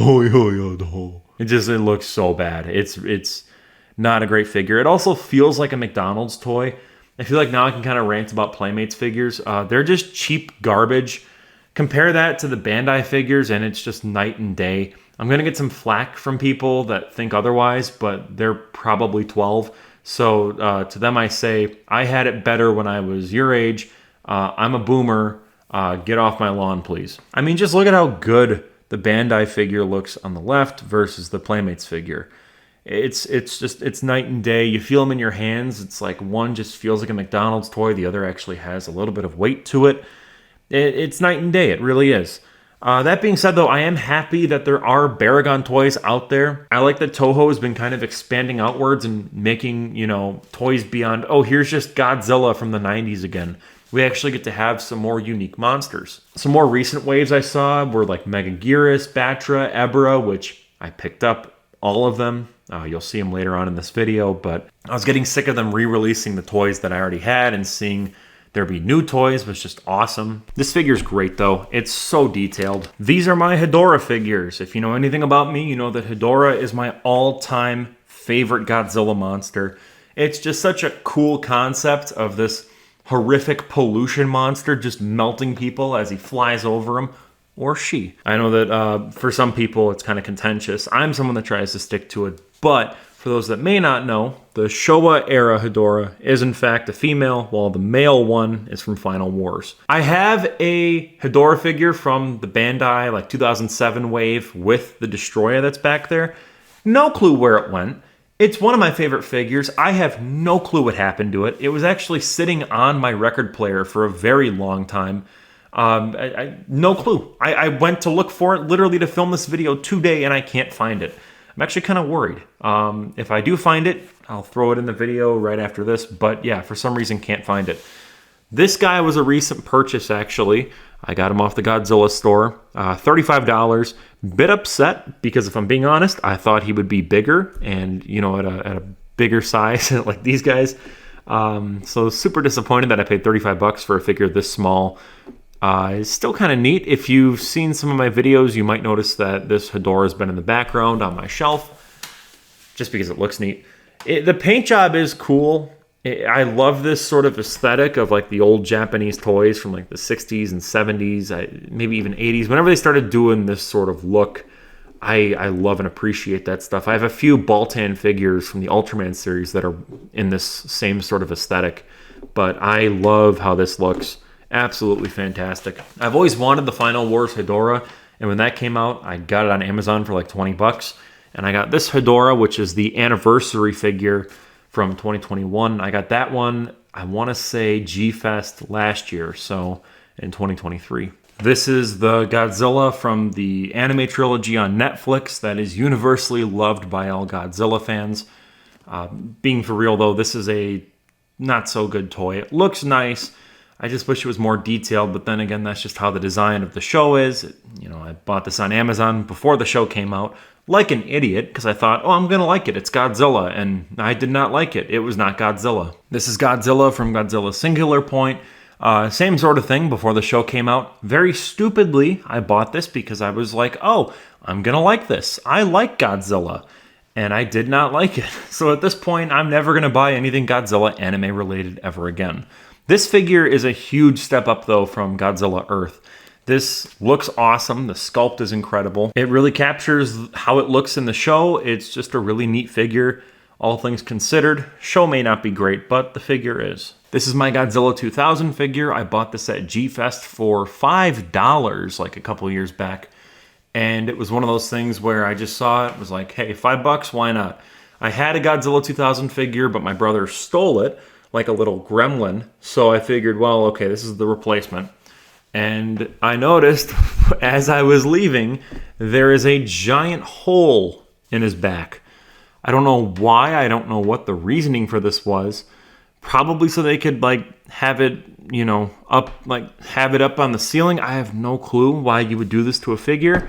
looks so bad. It's not a great figure. It also feels like a McDonald's toy. I feel like now I can kind of rant about Playmates figures. They're just cheap garbage. Compare that to the Bandai figures, and it's just night and day. I'm going to get some flack from people that think otherwise, but they're probably 12. So to them I say, I had it better when I was your age. I'm a boomer. Get off my lawn, please. I mean, just look at how good the Bandai figure looks on the left versus the Playmates figure. It's night and day. You feel them in your hands. It's like one just feels like a McDonald's toy. The other actually has a little bit of weight to it. It's night and day. It really is. That being said, though, I am happy that there are Baragon toys out there. I like that Toho has been kind of expanding outwards and making, you know, toys beyond, oh, here's just Godzilla from the 90s again. We actually get to have some more unique monsters. Some more recent waves I saw were like Megaguirus, Batra, Ebra, which I picked up all of them. You'll see them later on in this video, but I was getting sick of them re-releasing the toys that I already had, and seeing there be new toys was just awesome. This figure's great though. It's so detailed. These are my Hedorah figures. If you know anything about me, you know that Hedorah is my all-time favorite Godzilla monster. It's just such a cool concept of this horrific pollution monster just melting people as he flies over them. Or she. I know that for some people it's kind of contentious. I'm someone that tries to stick to it. But for those that may not know, the Showa era Hedorah is in fact a female, while the male one is from Final Wars. I have a Hedorah figure from the Bandai like 2007 wave with the Destoroyah that's back there. No clue where it went. It's one of my favorite figures. I have no clue what happened to it. It was actually sitting on my record player for a very long time. No clue. I went to look for it literally to film this video today, and I can't find it. I'm actually kind of worried. If I do find it, I'll throw it in the video right after this. But yeah, for some reason, can't find it. This guy was a recent purchase, actually. I got him off the Godzilla store, $35. Bit upset because if I'm being honest, I thought he would be bigger and, you know, at a bigger size like these guys. So super disappointed that I paid 35 bucks for a figure this small. It's still kind of neat. If you've seen some of my videos, you might notice that this Hedorah has been in the background on my shelf just because it looks neat. The paint job is cool. I love this sort of aesthetic of like the old Japanese toys from like the 60s and 70s, maybe even 80s. Whenever they started doing this sort of look, I love and appreciate that stuff. I have a few Biollante figures from the Ultraman series that are in this same sort of aesthetic, but I love how this looks. Absolutely fantastic. I've always wanted the Final Wars Hedorah, and when that came out, I got it on Amazon for like 20 bucks, and I got this Hedorah, which is the anniversary figure from 2021. I got that one, I want to say G-Fest last year, so in 2023. This is the Godzilla from the anime trilogy on Netflix that is universally loved by all Godzilla fans. Being for real though, this is a not so good toy. It looks nice. I just wish it was more detailed, but then again, that's just how the design of the show is. I bought this on Amazon before the show came out, like an idiot, because I thought, oh, I'm going to like it. It's Godzilla, and I did not like it. It was not Godzilla. This is Godzilla from Godzilla Singular Point. Same sort of thing before the show came out. Very stupidly, I bought this because I was like, oh, I'm going to like this. I like Godzilla. And I did not like it. So at this point, I'm never going to buy anything Godzilla anime related ever again. This figure is a huge step up, though, from Godzilla Earth. This looks awesome. The sculpt is incredible. It really captures how it looks in the show. It's just a really neat figure, all things considered. Show may not be great, but the figure is. This is my Godzilla 2000 figure. I bought this at G-Fest for $5 like a couple years back. And it was one of those things where I just saw it, was like, hey, $5, why not? I had a Godzilla 2000 figure, but my brother stole it like a little gremlin. So I figured, well, okay, this is the replacement. And I noticed as I was leaving, there is a giant hole in his back. I don't know why. I don't know what the reasoning for this was. Probably so they could have it, have it up on the ceiling. I have no clue why you would do this to a figure.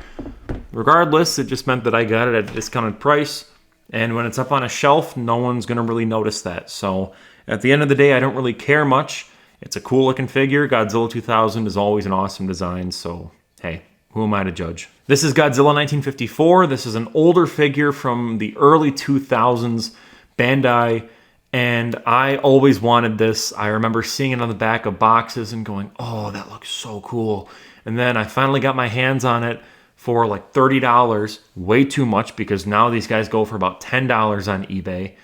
Regardless, it just meant that I got it at a discounted price. And when it's up on a shelf, no one's going to really notice that. So at the end of the day, I don't really care much. It's a cool looking figure. Godzilla 2000 is always an awesome design. So, hey, who am I to judge? This is Godzilla 1954. This is an older figure from the early 2000s, Bandai. And I always wanted this. I remember seeing it on the back of boxes and going, oh, that looks so cool. And then I finally got my hands on it for like $30, way too much because now these guys go for about $10 on eBay.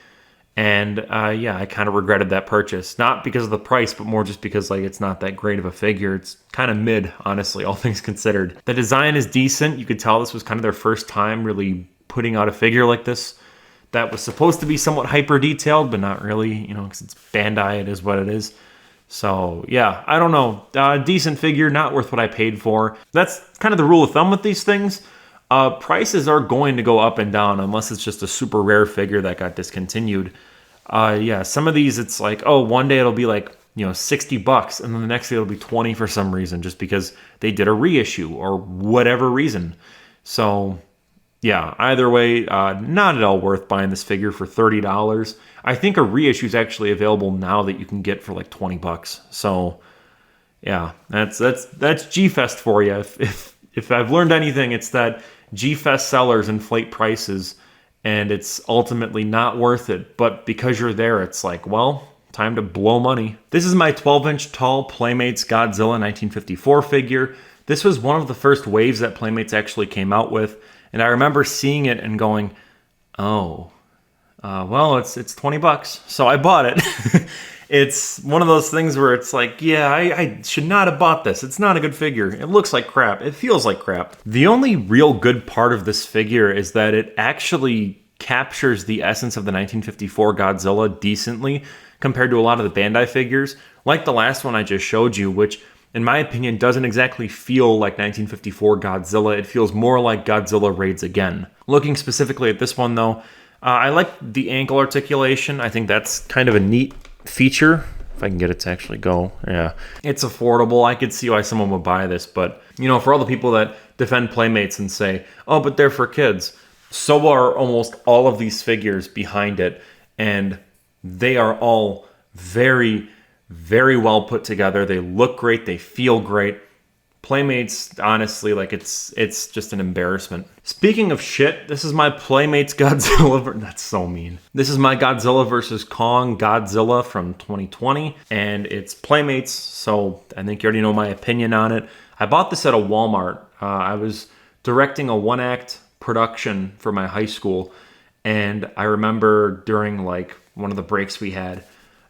And I kind of regretted that purchase. Not because of the price, but more just because it's not that great of a figure. It's kind of mid, honestly, all things considered. The design is decent. You could tell this was kind of their first time really putting out a figure like this. That was supposed to be somewhat hyper detailed, but not really, because it's Bandai, it is what it is. So yeah, I don't know. Decent figure, not worth what I paid for. That's kind of the rule of thumb with these things. Prices are going to go up and down unless it's just a super rare figure that got discontinued. Some of these it's like, oh, one day it'll be $60 and then the next day it'll be 20 for some reason just because they did a reissue or whatever reason. So yeah, either way, not at all worth buying this figure for $30. I think a reissue is actually available now that you can get for like $20. So yeah, that's G-Fest for you. If I've learned anything, it's that G-Fest sellers inflate prices and it's ultimately not worth it. But because you're there, it's like, well, time to blow money. This is my 12-inch tall Playmates Godzilla 1954 figure. This was one of the first waves that Playmates actually came out with. And I remember seeing it and going, oh, well, it's $20. So I bought it. It's one of those things where it's like, yeah, I should not have bought this. It's not a good figure. It looks like crap. It feels like crap. The only real good part of this figure is that it actually captures the essence of the 1954 Godzilla decently compared to a lot of the Bandai figures. Like the last one I just showed you, which in my opinion, doesn't exactly feel like 1954 Godzilla. It feels more like Godzilla Raids Again. Looking specifically at this one, though, I like the ankle articulation. I think that's kind of a neat feature. If I can get it to actually go. Yeah. It's affordable. I could see why someone would buy this. But, you know, for all the people that defend Playmates and say, oh, but they're for kids, so are almost all of these figures behind it. And they are all very, very well put together. They look great. They feel great. Playmates, honestly, like it's just an embarrassment. Speaking of shit, this is my Playmates Godzilla. That's so mean. This is my Godzilla vs. Kong Godzilla from 2020, and it's Playmates, so I think you already know my opinion on it. I bought this at a Walmart. I was directing a one-act production for my high school, and I remember during like one of the breaks we had,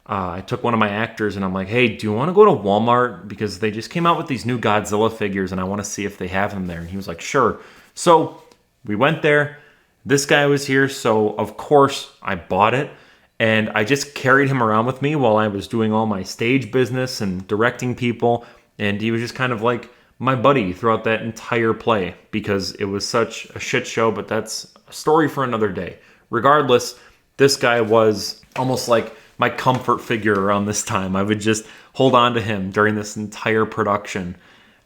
I took one of my actors and I'm like, hey, do you want to go to Walmart? Because they just came out with these new Godzilla figures and I want to see if they have them there. And he was like, sure. So we went there. This guy was here. So of course I bought it. And I just carried him around with me while I was doing all my stage business and directing people. And he was just kind of like my buddy throughout that entire play because it was such a shit show. But that's a story for another day. Regardless, this guy was almost like my comfort figure around this time. I would just hold on to him during this entire production.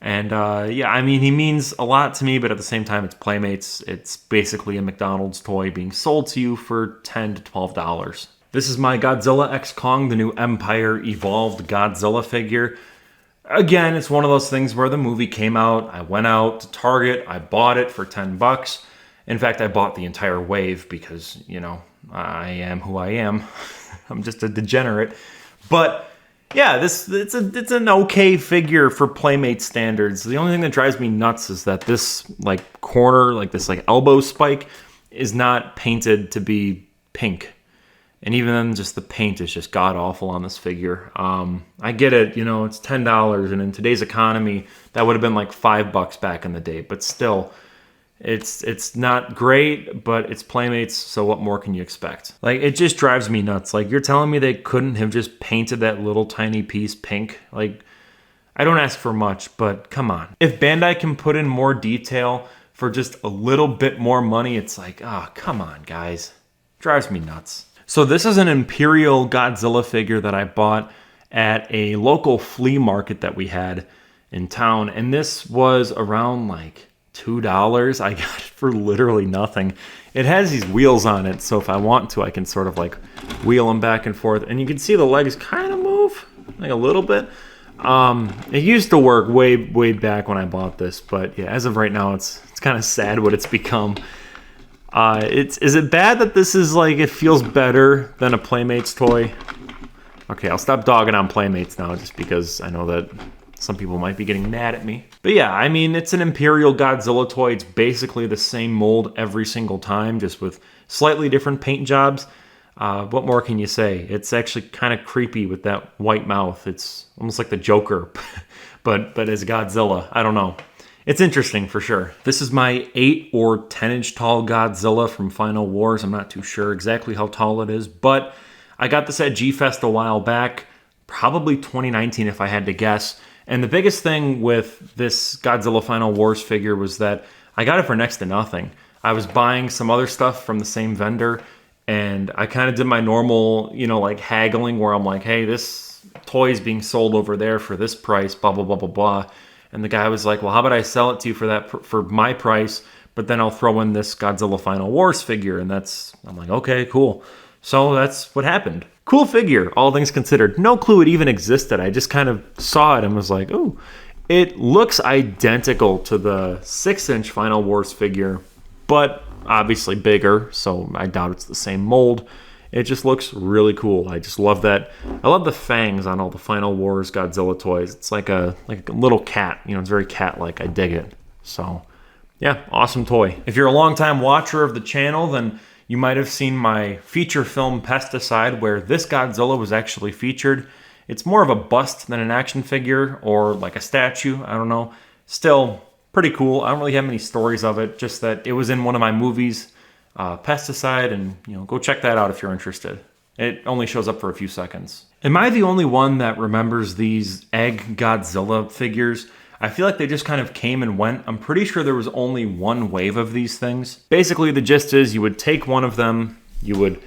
And yeah, I mean, he means a lot to me, but at the same time, it's Playmates. It's basically a McDonald's toy being sold to you for $10 to $12. This is my Godzilla X Kong, the new Empire Evolved Godzilla figure. Again, it's one of those things where the movie came out. I went out to Target. I bought it for $10. In fact, I bought the entire wave because, you know, I am who I am. I'm just a degenerate. But yeah, it's an okay figure for Playmate standards. The only thing that drives me nuts is that this like corner, like this like elbow spike is not painted to be pink. And even then, just the paint is just god awful on this figure. I get it, you know, it's $10, and in today's economy, that would have been like $5 back in the day. But still, it's not great, but it's Playmates, so what more can you expect? Like, it just drives me nuts. Like, you're telling me they couldn't have just painted that little tiny piece pink? Like, I don't ask for much, but come on. If Bandai can put in more detail for just a little bit more money, it's like, oh, come on, guys. Drives me nuts. So this is an Imperial Godzilla figure that I bought at a local flea market that we had in town, and this was around like $2. I got it for literally nothing. It has these wheels on it, so if I want to, I can sort of like wheel them back and forth, and you can see the legs kind of move like a little bit. It used to work way back when I bought this, but yeah, as of right now, it's kind of sad what it's become. Is it bad that this is like, it feels better than a Playmates toy? Okay, I'll stop dogging on Playmates now just because I know that some people might be getting mad at me. But yeah, I mean, it's an Imperial Godzilla toy. It's basically the same mold every single time, just with slightly different paint jobs. What more can you say? It's actually kind of creepy with that white mouth. It's almost like the Joker, but as Godzilla. I don't know. It's interesting for sure. This is my 8 or 10 inch tall Godzilla from Final Wars. I'm not too sure exactly how tall it is, but I got this at G-Fest a while back, probably 2019 if I had to guess. And the biggest thing with this Godzilla Final Wars figure was that I got it for next to nothing. I was buying some other stuff from the same vendor, and I kind of did my normal, you know, like haggling where I'm like, hey, this toy is being sold over there for this price, blah, blah, blah, blah, blah. And the guy was like, well, how about I sell it to you for my price, but then I'll throw in this Godzilla Final Wars figure. And I'm like, okay, cool. So that's what happened. Cool figure, all things considered. No clue it even existed. I just kind of saw it and was like, oh, it looks identical to the 6 inch Final Wars figure, but obviously bigger. So I doubt it's the same mold. It just looks really cool. I just love that. I love the fangs on all the Final Wars Godzilla toys. It's like a little cat. You know, it's very cat-like. I dig it. So, yeah, awesome toy. If you're a longtime watcher of the channel, then you might have seen my feature film Pesticide, where this Godzilla was actually featured. It's more of a bust than an action figure or like a statue. I don't know. Still pretty cool. I don't really have many stories of it, just that it was in one of my movies, Pesticide, and you know, go check that out if you're interested. It only shows up for a few seconds. Am I the only one that remembers these Egg Godzilla figures? I feel like they just kind of came and went. I'm pretty sure there was only one wave of these things. Basically, the gist is you would take one of them, you would,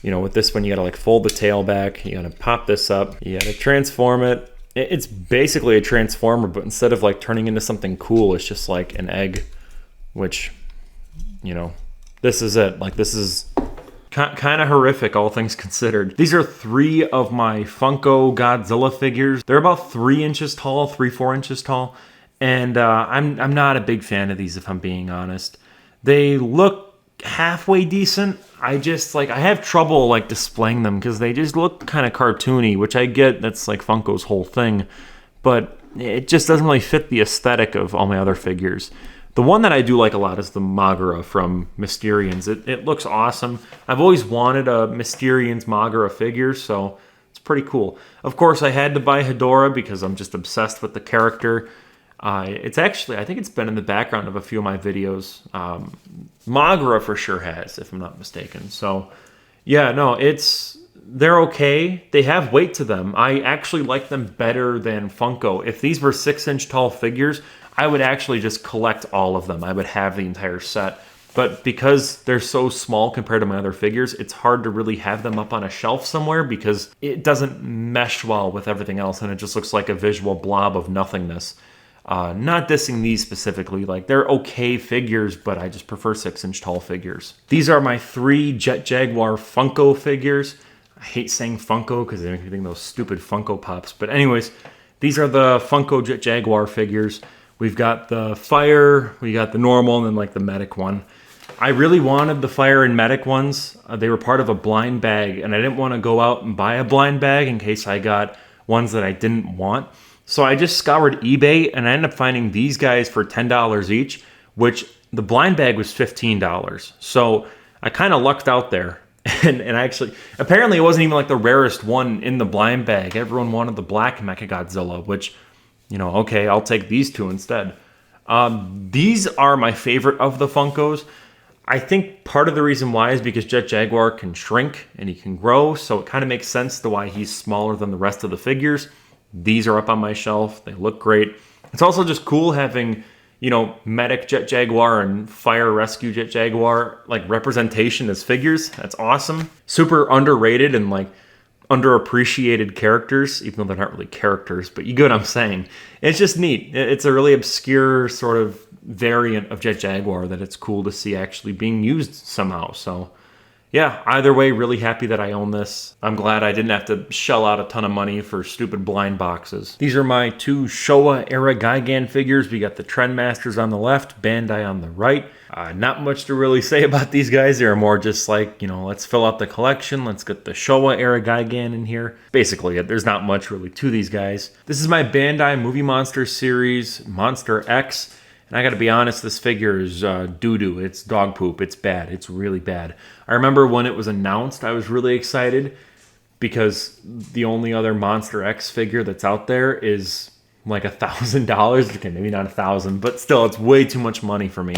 with this one, you gotta like fold the tail back, you gotta pop this up, you gotta transform it. It's basically a transformer, but instead of like turning into something cool, it's just like an egg, which, this is it. Like, this is kind of horrific, all things considered. These are 3 of my Funko Godzilla figures. They're about 3 inches tall, 4 inches tall, and I'm not a big fan of these, if I'm being honest. They look halfway decent. I have trouble like displaying them because they just look kind of cartoony, which I get, that's like Funko's whole thing, but it just doesn't really fit the aesthetic of all my other figures. The one that I do like a lot is the Magara from Mysterians. It looks awesome. I've always wanted a Mysterians Magara figure, so it's pretty cool. Of course, I had to buy Hedorah because I'm just obsessed with the character. It's actually, I think it's been in the background of a few of my videos. Magara for sure has, if I'm not mistaken. So, yeah, no, they're okay. They have weight to them. I actually like them better than Funko. If these were 6-inch tall figures, I would actually just collect all of them. I would have the entire set. But because they're so small compared to my other figures, it's hard to really have them up on a shelf somewhere because it doesn't mesh well with everything else and it just looks like a visual blob of nothingness. Not dissing these specifically, like they're okay figures, but I just prefer 6-inch tall figures. These are my 3 Jet Jaguar Funko figures. I hate saying Funko because they make me think of those stupid Funko Pops. But anyways, these are the Funko Jet Jaguar figures. We've got the Fire, we got the normal, and then like the Medic one. I really wanted the Fire and Medic ones. They were part of a blind bag, and I didn't want to go out and buy a blind bag in case I got ones that I didn't want. So I just scoured eBay, and I ended up finding these guys for $10 each, which the blind bag was $15. So I kind of lucked out there. And actually, apparently it wasn't even like the rarest one in the blind bag. Everyone wanted the black Mechagodzilla, which, okay, I'll take these 2 instead. These are my favorite of the Funkos. I think part of the reason why is because Jet Jaguar can shrink and he can grow, so it kind of makes sense to why he's smaller than the rest of the figures. These are up on my shelf. They look great. It's also just cool having, Medic Jet Jaguar and Fire Rescue Jet Jaguar, like representation as figures. That's awesome. Super underrated and like underappreciated characters, even though they're not really characters, but you get what I'm saying. It's just neat. It's a really obscure sort of variant of Jet Jaguar that it's cool to see actually being used somehow. So yeah, either way, really happy that I own this. I'm glad I didn't have to shell out a ton of money for stupid blind boxes. These are my 2 Showa era Gigan figures. We got the Trendmasters on the left, Bandai on the right. Not much to really say about these guys. They're more just like, let's fill out the collection. Let's get the Showa era Gigan in here. Basically, there's not much really to these guys. This is my Bandai Movie Monster series, Monster X. And I gotta be honest, this figure is doo-doo. It's dog poop. It's bad. It's really bad. I remember when it was announced, I was really excited because the only other Monster X figure that's out there is like $1,000. Okay, maybe not 1,000, but still, it's way too much money for me.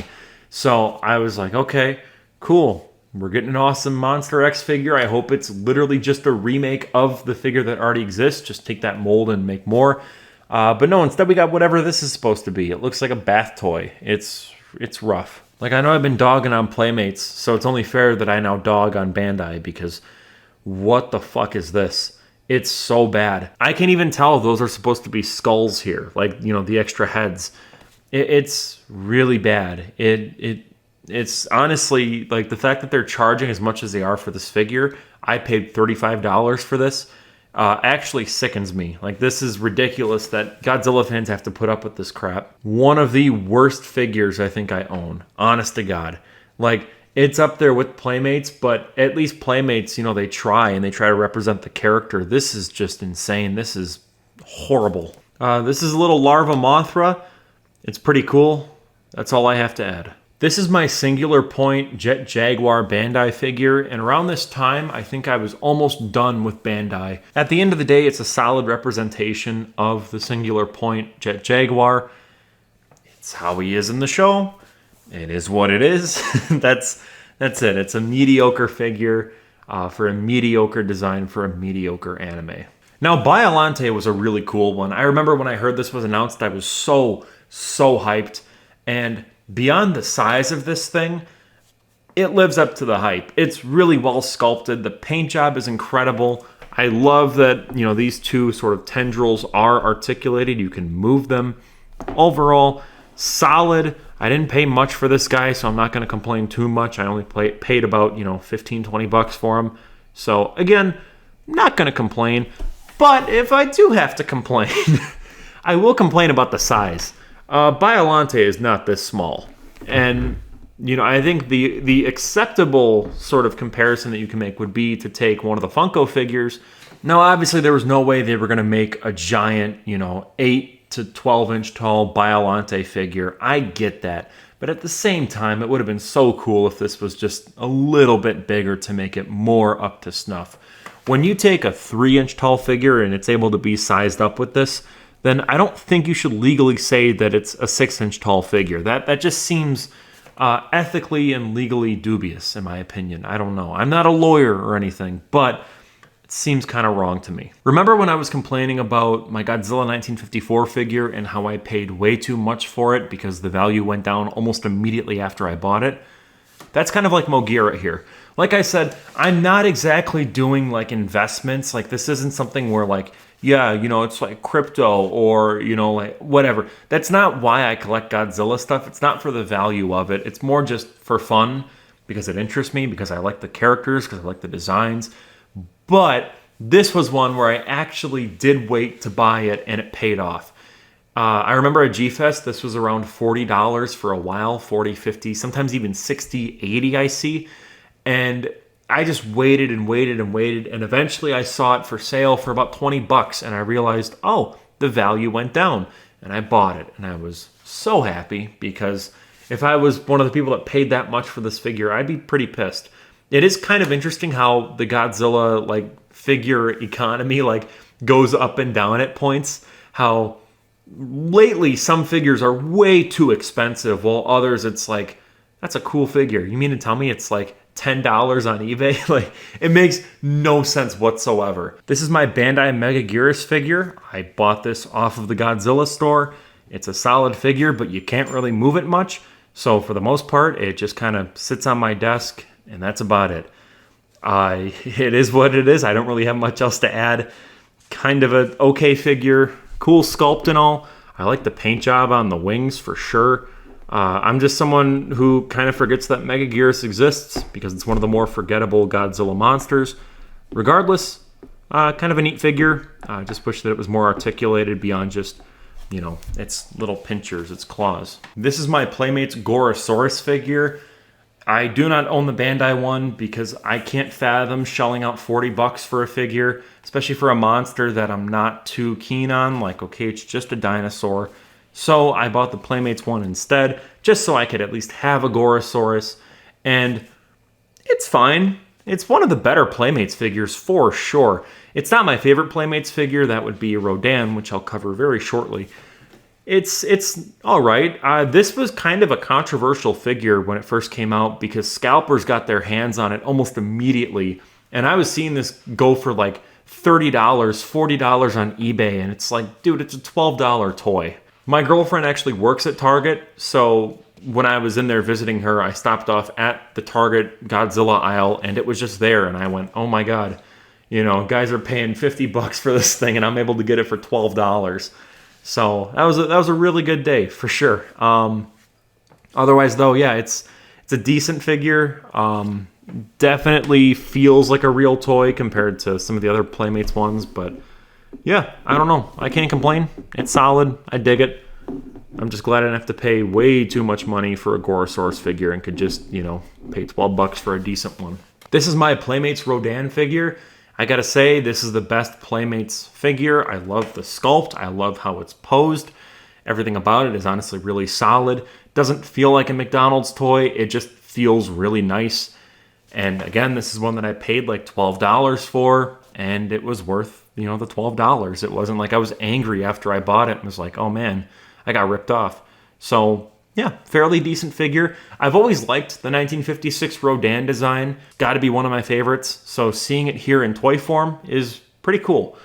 So I was like, okay, cool. We're getting an awesome Monster X figure. I hope it's literally just a remake of the figure that already exists. Just take that mold and make more. But no, instead we got whatever this is supposed to be. It looks like a bath toy. It's rough. Like, I know I've been dogging on Playmates, so it's only fair that I now dog on Bandai because what the fuck is this? It's so bad. I can't even tell if those are supposed to be skulls here, like, the extra heads. It's really bad. It's honestly, like, the fact that they're charging as much as they are for this figure, I paid $35 for this, actually sickens me. Like, this is ridiculous that Godzilla fans have to put up with this crap. One of the worst figures I think I own. Honest to God. Like, it's up there with Playmates, but at least Playmates, they try to represent the character. This is just insane. This is horrible. This is a little Larva Mothra. It's pretty cool. That's all I have to add. This is my Singular Point Jet Jaguar Bandai figure, and around this time, I think I was almost done with Bandai. At the end of the day, it's a solid representation of the Singular Point Jet Jaguar. It's how he is in the show. It is what it is. That's it. It's a mediocre figure. for a mediocre design for a mediocre anime. Now, Biollante was a really cool one. I remember when I heard this was announced, I was so hyped. And beyond the size of this thing, it lives up to the hype. It's really well sculpted. The paint job is incredible. I love that, these two sort of tendrils are articulated. You can move them. Overall, solid. I didn't pay much for this guy, so I'm not going to complain too much. I only paid about, $15-20 for him. So again, not going to complain. But if I do have to complain, I will complain about the size. Biollante is not this small. And, I think the acceptable sort of comparison that you can make would be to take one of the Funko figures. Now, obviously, there was no way they were going to make a giant, 8 to 12 inch tall Biollante figure. I get that. But at the same time, it would have been so cool if this was just a little bit bigger to make it more up to snuff. When you take a 3-inch tall figure and it's able to be sized up with this, then I don't think you should legally say that it's a 6-inch tall figure. That just seems ethically and legally dubious, in my opinion. I don't know. I'm not a lawyer or anything, but it seems kind of wrong to me. Remember when I was complaining about my Godzilla 1954 figure and how I paid way too much for it because the value went down almost immediately after I bought it? That's kind of like Mogira here. Like I said, I'm not exactly doing like investments. Like this isn't something where like, yeah, it's like crypto or, like whatever. That's not why I collect Godzilla stuff. It's not for the value of it. It's more just for fun because it interests me, because I like the characters, because I like the designs. But this was one where I actually did wait to buy it and it paid off. I remember at G-Fest, this was around $40 for a while, 40, 50, sometimes even 60, 80 I see. And I just waited and waited and waited, and eventually I saw it for sale for about $20, and I realized, oh, the value went down, and I bought it, and I was so happy, because if I was one of the people that paid that much for this figure, I'd be pretty pissed. It is kind of interesting how the Godzilla figure economy goes up and down at points, how lately some figures are way too expensive, while others it's like, that's a cool figure. You mean to tell me it's like $10 on eBay? It makes no sense whatsoever. This is my Bandai Megaguirus figure. I bought this off of the Godzilla store. It's a solid figure, but you can't really move it much. So for the most part, it just kind of sits on my desk, and that's about it. It is what it is. I don't really have much else to add. Kind of an okay figure. Cool sculpt and all. I like the paint job on the wings for sure. I'm just someone who kind of forgets that Megaguirus exists because it's one of the more forgettable Godzilla monsters. Regardless, kind of a neat figure. I just wish that it was more articulated beyond just, its little pinchers, its claws. This is my Playmates Gorosaurus figure. I do not own the Bandai one because I can't fathom shelling out $40 for a figure, especially for a monster that I'm not too keen on. Okay, it's just a dinosaur. So I bought the Playmates one instead, just so I could at least have a Gorosaurus. And it's fine. It's one of the better Playmates figures for sure. It's not my favorite Playmates figure. That would be Rodan, which I'll cover very shortly. It's all right. This was kind of a controversial figure when it first came out because scalpers got their hands on it almost immediately. And I was seeing this go for $30, $40 on eBay. And it's like, dude, it's a $12 toy. My girlfriend actually works at Target, so when I was in there visiting her, I stopped off at the Target Godzilla aisle, and it was just there, and I went, oh my god, guys are paying $50 for this thing, and I'm able to get it for $12. So that was a really good day, for sure. Otherwise, though, yeah, it's a decent figure. Definitely feels like a real toy compared to some of the other Playmates ones, but yeah, I don't know. I can't complain. It's solid. I dig it. I'm just glad I didn't have to pay way too much money for a Gorosaurus figure and could just, pay $12 for a decent one. This is my Playmates Rodan figure. I gotta say, this is the best Playmates figure. I love the sculpt. I love how it's posed. Everything about it is honestly really solid. Doesn't feel like a McDonald's toy. It just feels really nice. And again, this is one that I paid $12 for, and it was worth the $12. It wasn't like I was angry after I bought it and was like, oh man, I got ripped off. So yeah, fairly decent figure. I've always liked the 1956 Rodan design. Got to be one of my favorites. So seeing it here in toy form is pretty cool.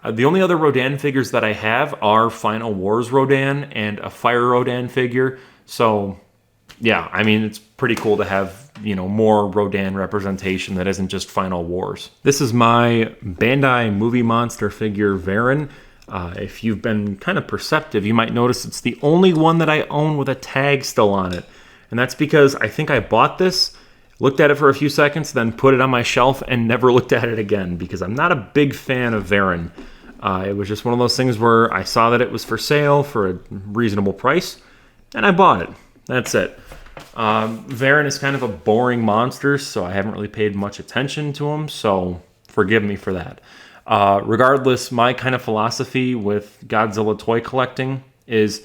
The only other Rodan figures that I have are Final Wars Rodan and a Fire Rodan figure. So yeah, I mean, it's pretty cool to have, you know, more Rodan representation that isn't just Final Wars. This is my Bandai Movie Monster figure Varan. If you've been kind of perceptive, you might notice it's the only one that I own with a tag still on it. And that's because I think I bought this, looked at it for a few seconds, then put it on my shelf and never looked at it again because I'm not a big fan of Varan. It was just one of those things where I saw that it was for sale for a reasonable price, and I bought it. That's it. Varan is kind of a boring monster, so I haven't really paid much attention to him, so forgive me for that. Regardless, my kind of philosophy with Godzilla toy collecting is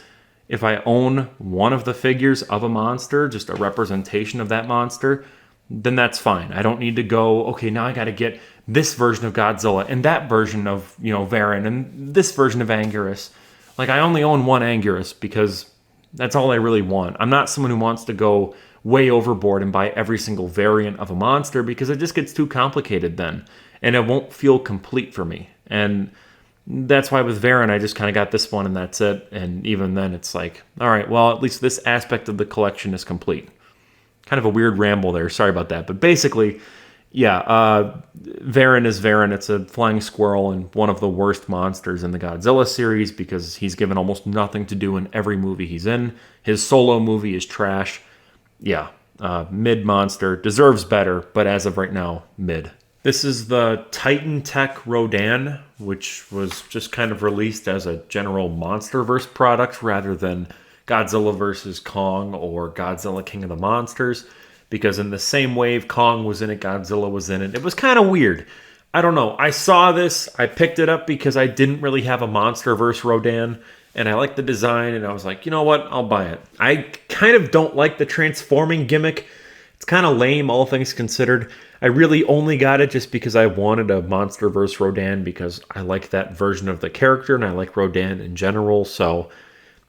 if I own one of the figures of a monster, just a representation of that monster, then that's fine. I don't need to go, okay, now I got to get this version of Godzilla and that version of, you know, Varan and this version of Anguirus. Like, I only own one Anguirus because that's all I really want. I'm not someone who wants to go way overboard and buy every single variant of a monster because it just gets too complicated then. And it won't feel complete for me. And that's why with Varan, I just kind of got this one and that's it. And even then, it's like, all right, well, at least this aspect of the collection is complete. Kind of a weird ramble there. Sorry about that. But basically, yeah, Varan is Varan. It's a flying squirrel and one of the worst monsters in the Godzilla series because he's given almost nothing to do in every movie he's in. His solo movie is trash. Yeah, mid monster. Deserves better, but as of right now, mid. This is the Titan Tech Rodan, which was just kind of released as a general MonsterVerse product rather than Godzilla vs. Kong or Godzilla King of the Monsters, because in the same wave Kong was in it, Godzilla was in it. It was kind of weird. I don't know. I saw this, I picked it up because I didn't really have a MonsterVerse Rodan, and I liked the design, and I was like, you know what, I'll buy it. I kind of don't like the transforming gimmick. It's kind of lame, all things considered. I really only got it just because I wanted a MonsterVerse Rodan because I like that version of the character and I like Rodan in general. So,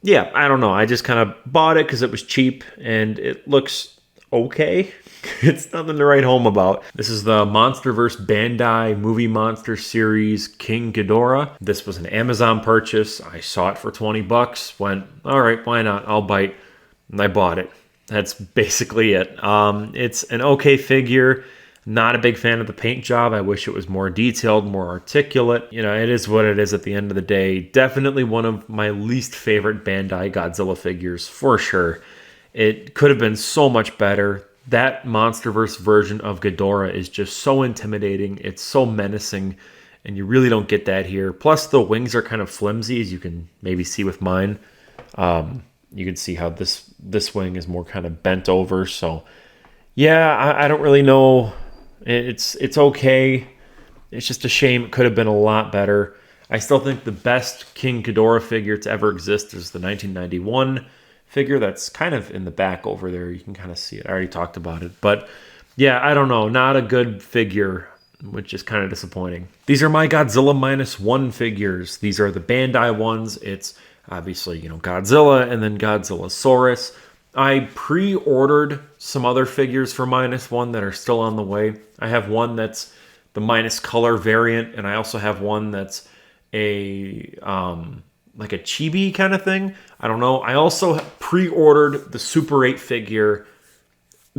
yeah, I don't know. I just kind of bought it because it was cheap and it looks okay. It's nothing to write home about. This is the MonsterVerse Bandai Movie Monster Series King Ghidorah. This was an Amazon purchase. I saw it for 20 bucks. Went, all right, why not? I'll bite. And I bought it. That's basically it. It's an okay figure. Not a big fan of the paint job. I wish it was more detailed, more articulate. You know, it is what it is at the end of the day. Definitely one of my least favorite Bandai Godzilla figures, for sure. It could have been so much better. That MonsterVerse version of Ghidorah is just so intimidating. It's so menacing, and you really don't get that here. Plus, the wings are kind of flimsy, as you can maybe see with mine. You can see how this wing is more kind of bent over. So, yeah, I don't really know. It's okay. It's just a shame. It could have been a lot better. I still think the best King Ghidorah figure to ever exist is the 1991 figure that's kind of in the back over there. You can kind of see it. I already talked about it. But yeah, I don't know. Not a good figure, which is kind of disappointing. These are my Godzilla -1 figures. These are the Bandai ones. It's obviously, you know, Godzilla and then Godzillasaurus. I pre-ordered some other figures for -1 that are still on the way. I have one that's the minus color variant, and I also have one that's a like a chibi kind of thing. I don't know. I also pre-ordered the Super 8 figure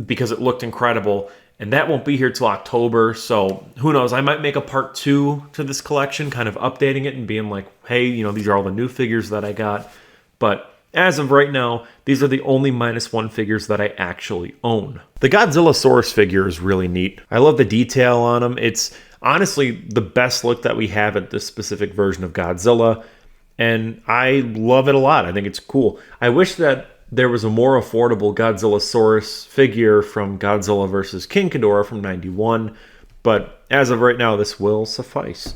because it looked incredible, and that won't be here till October, so who knows? I might make a part 2 to this collection, kind of updating it and being like, hey, you know, these are all the new figures that I got. But as of right now, these are the only -1 figures that I actually own. The Godzillasaurus figure is really neat. I love the detail on him. It's honestly the best look that we have at this specific version of Godzilla, and I love it a lot. I think it's cool. I wish that there was a more affordable Godzillasaurus figure from Godzilla vs. King Ghidorah from 91, but as of right now, this will suffice.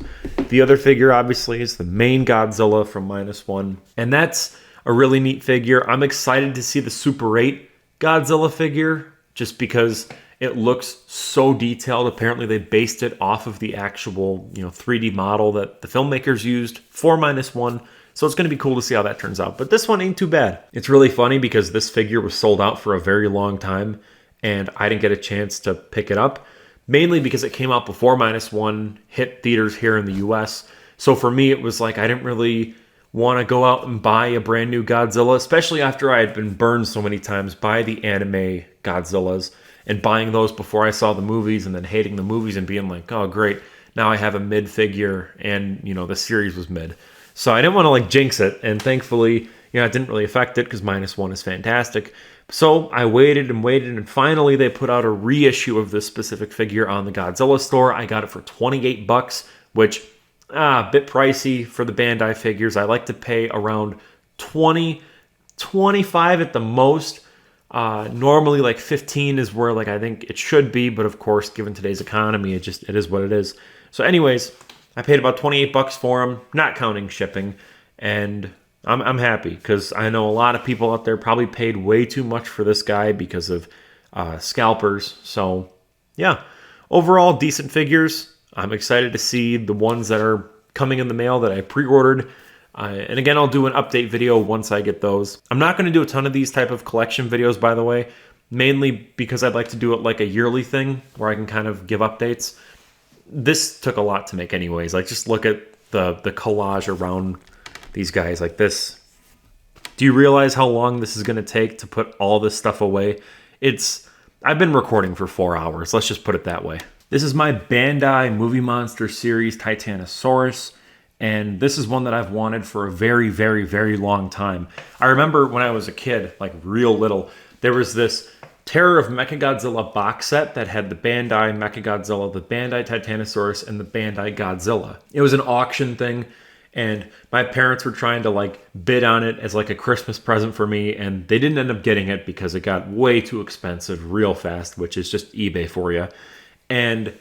The other figure, obviously, is the main Godzilla from -1, and that's a really neat figure. I'm excited to see the Super 8 Godzilla figure just because it looks so detailed. Apparently they based it off of the actual, you know, 3D model that the filmmakers used for -1. So it's going to be cool to see how that turns out. But this one ain't too bad. It's really funny because this figure was sold out for a very long time, and I didn't get a chance to pick it up, mainly because it came out before -1 hit theaters here in the US. So for me, it was like I didn't really want to go out and buy a brand new Godzilla, especially after I had been burned so many times by the anime Godzillas and buying those before I saw the movies and then hating the movies and being like, oh, great, now I have a mid figure and, you know, the series was mid. So I didn't want to like jinx it. And thankfully, you know, it didn't really affect it because -1 is fantastic. So I waited and waited, and finally they put out a reissue of this specific figure on the Godzilla store. I got it for $28, which a bit pricey for the Bandai figures. I like to pay around 20, 25 at the most. Normally like 15 is where like I think it should be, but of course, given today's economy, it is what it is. So anyways, I paid about $28 for him, not counting shipping, and I'm happy because I know a lot of people out there probably paid way too much for this guy because of scalpers. So yeah, overall decent figures. I'm excited to see the ones that are coming in the mail that I pre-ordered. And again, I'll do an update video once I get those. I'm not going to do a ton of these type of collection videos, by the way, mainly because I'd like to do it like a yearly thing where I can kind of give updates. This took a lot to make anyways. Like, just look at the collage around these guys like this. Do you realize how long this is going to take to put all this stuff away? I've been recording for 4 hours. Let's just put it that way. This is my Bandai Movie Monster series Titanosaurus, and this is one that I've wanted for a very, very, very long time. I remember when I was a kid, like real little, there was this Terror of Mechagodzilla box set that had the Bandai Mechagodzilla, the Bandai Titanosaurus, and the Bandai Godzilla. It was an auction thing, and my parents were trying to like bid on it as like a Christmas present for me, and they didn't end up getting it because it got way too expensive real fast, which is just eBay for you. And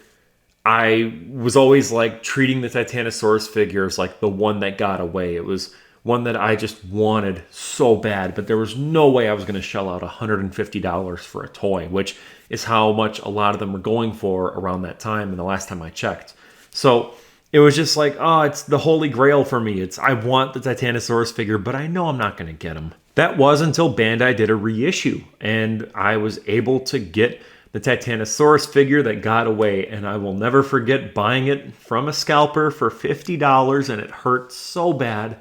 I was always like treating the Titanosaurus figure as like the one that got away. It was one that I just wanted so bad, but there was no way I was going to shell out $150 for a toy, which is how much a lot of them were going for around that time and the last time I checked. So it was just like, oh, it's the holy grail for me. I want the Titanosaurus figure, but I know I'm not going to get him. That was until Bandai did a reissue, and I was able to get the Titanosaurus figure that got away, and I will never forget buying it from a scalper for $50, and it hurt so bad.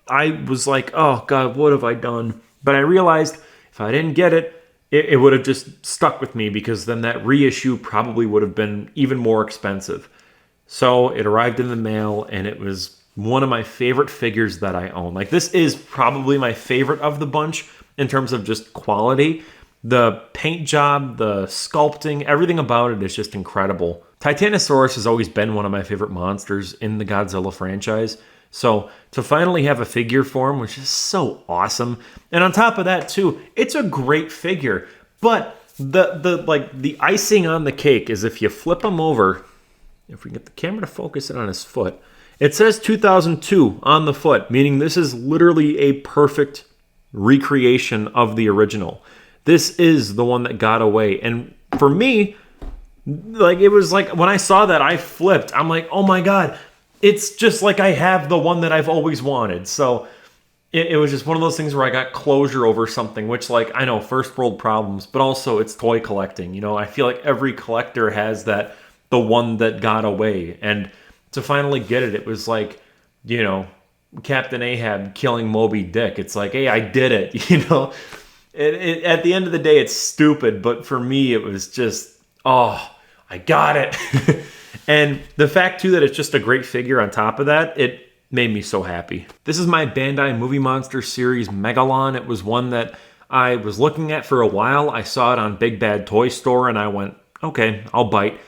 I was like, oh God, what have I done? But I realized if I didn't get it, it would have just stuck with me, because then that reissue probably would have been even more expensive. So it arrived in the mail, and it was one of my favorite figures that I own. Like, this is probably my favorite of the bunch in terms of just quality. The paint job, the sculpting, everything about it is just incredible. Titanosaurus has always been one of my favorite monsters in the Godzilla franchise. So to finally have a figure for him, which is so awesome. And on top of that too, it's a great figure. But the icing on the cake is if you flip him over, if we get the camera to focus it on his foot, it says 2002 on the foot, meaning this is literally a perfect recreation of the original. This is the one that got away. And for me, like, it was like when I saw that, I flipped. I'm like, oh my God, it's just like I have the one that I've always wanted. So it was just one of those things where I got closure over something, which, like, I know, first world problems, but also it's toy collecting. You know, I feel like every collector has that, the one that got away. And to finally get it, it was like, you know, Captain Ahab killing Moby Dick. It's like, hey, I did it, you know? At the end of the day, it's stupid, but for me, it was just, oh, I got it. And the fact, too, that it's just a great figure on top of that, it made me so happy. This is my Bandai Movie Monster series Megalon. It was one that I was looking at for a while. I saw it on Big Bad Toy Store, and I went, okay, I'll bite.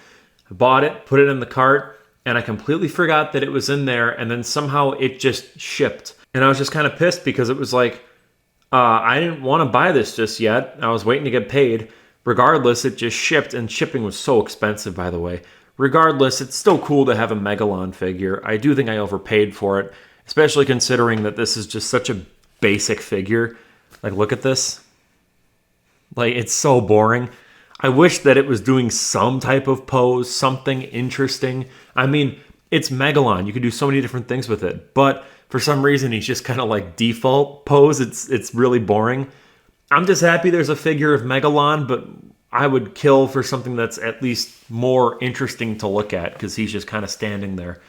I bought it, put it in the cart, and I completely forgot that it was in there, and then somehow it just shipped. And I was just kind of pissed because it was like, I didn't want to buy this just yet. I was waiting to get paid. Regardless, it just shipped, and shipping was so expensive, by the way. Regardless, it's still cool to have a Megalon figure. I do think I overpaid for it, especially considering that this is just such a basic figure. Like, look at this. Like, it's so boring. I wish that it was doing some type of pose, something interesting. I mean, it's Megalon. You could do so many different things with it. But for some reason he's just kind of like default pose. It's really boring. I'm just happy there's a figure of Megalon, but I would kill for something that's at least more interesting to look at because he's just kind of standing there.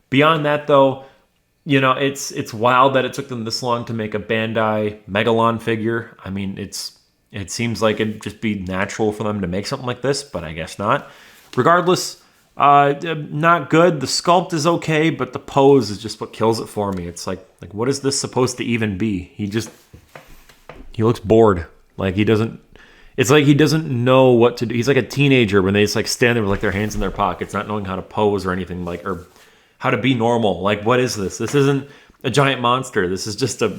Beyond that, though, you know, it's wild that it took them this long to make a Bandai Megalon figure. I mean, it seems like it'd just be natural for them to make something like this, but I guess not. Regardless, not good. The sculpt is okay, but the pose is just what kills it for me. It's like what is this supposed to even be? He looks bored. Like it's like he doesn't know what to do. He's like a teenager when they just like stand there with like their hands in their pockets, not knowing how to pose or anything, like, or how to be normal. Like, what is this? This isn't a giant monster. This is just like,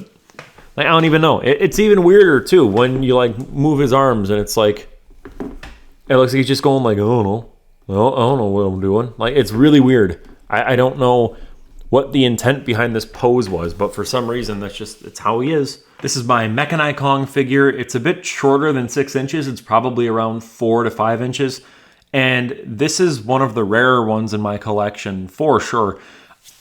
I don't even know. It's even weirder too when you like move his arms and it's like, it looks like he's just going like, I don't know. I don't know what I'm doing. Like, it's really weird. I don't know what the intent behind this pose was, but for some reason, it's how he is. This is my Mechanikong figure. It's a bit shorter than 6 inches. It's probably around 4 to 5 inches. And this is one of the rarer ones in my collection, for sure.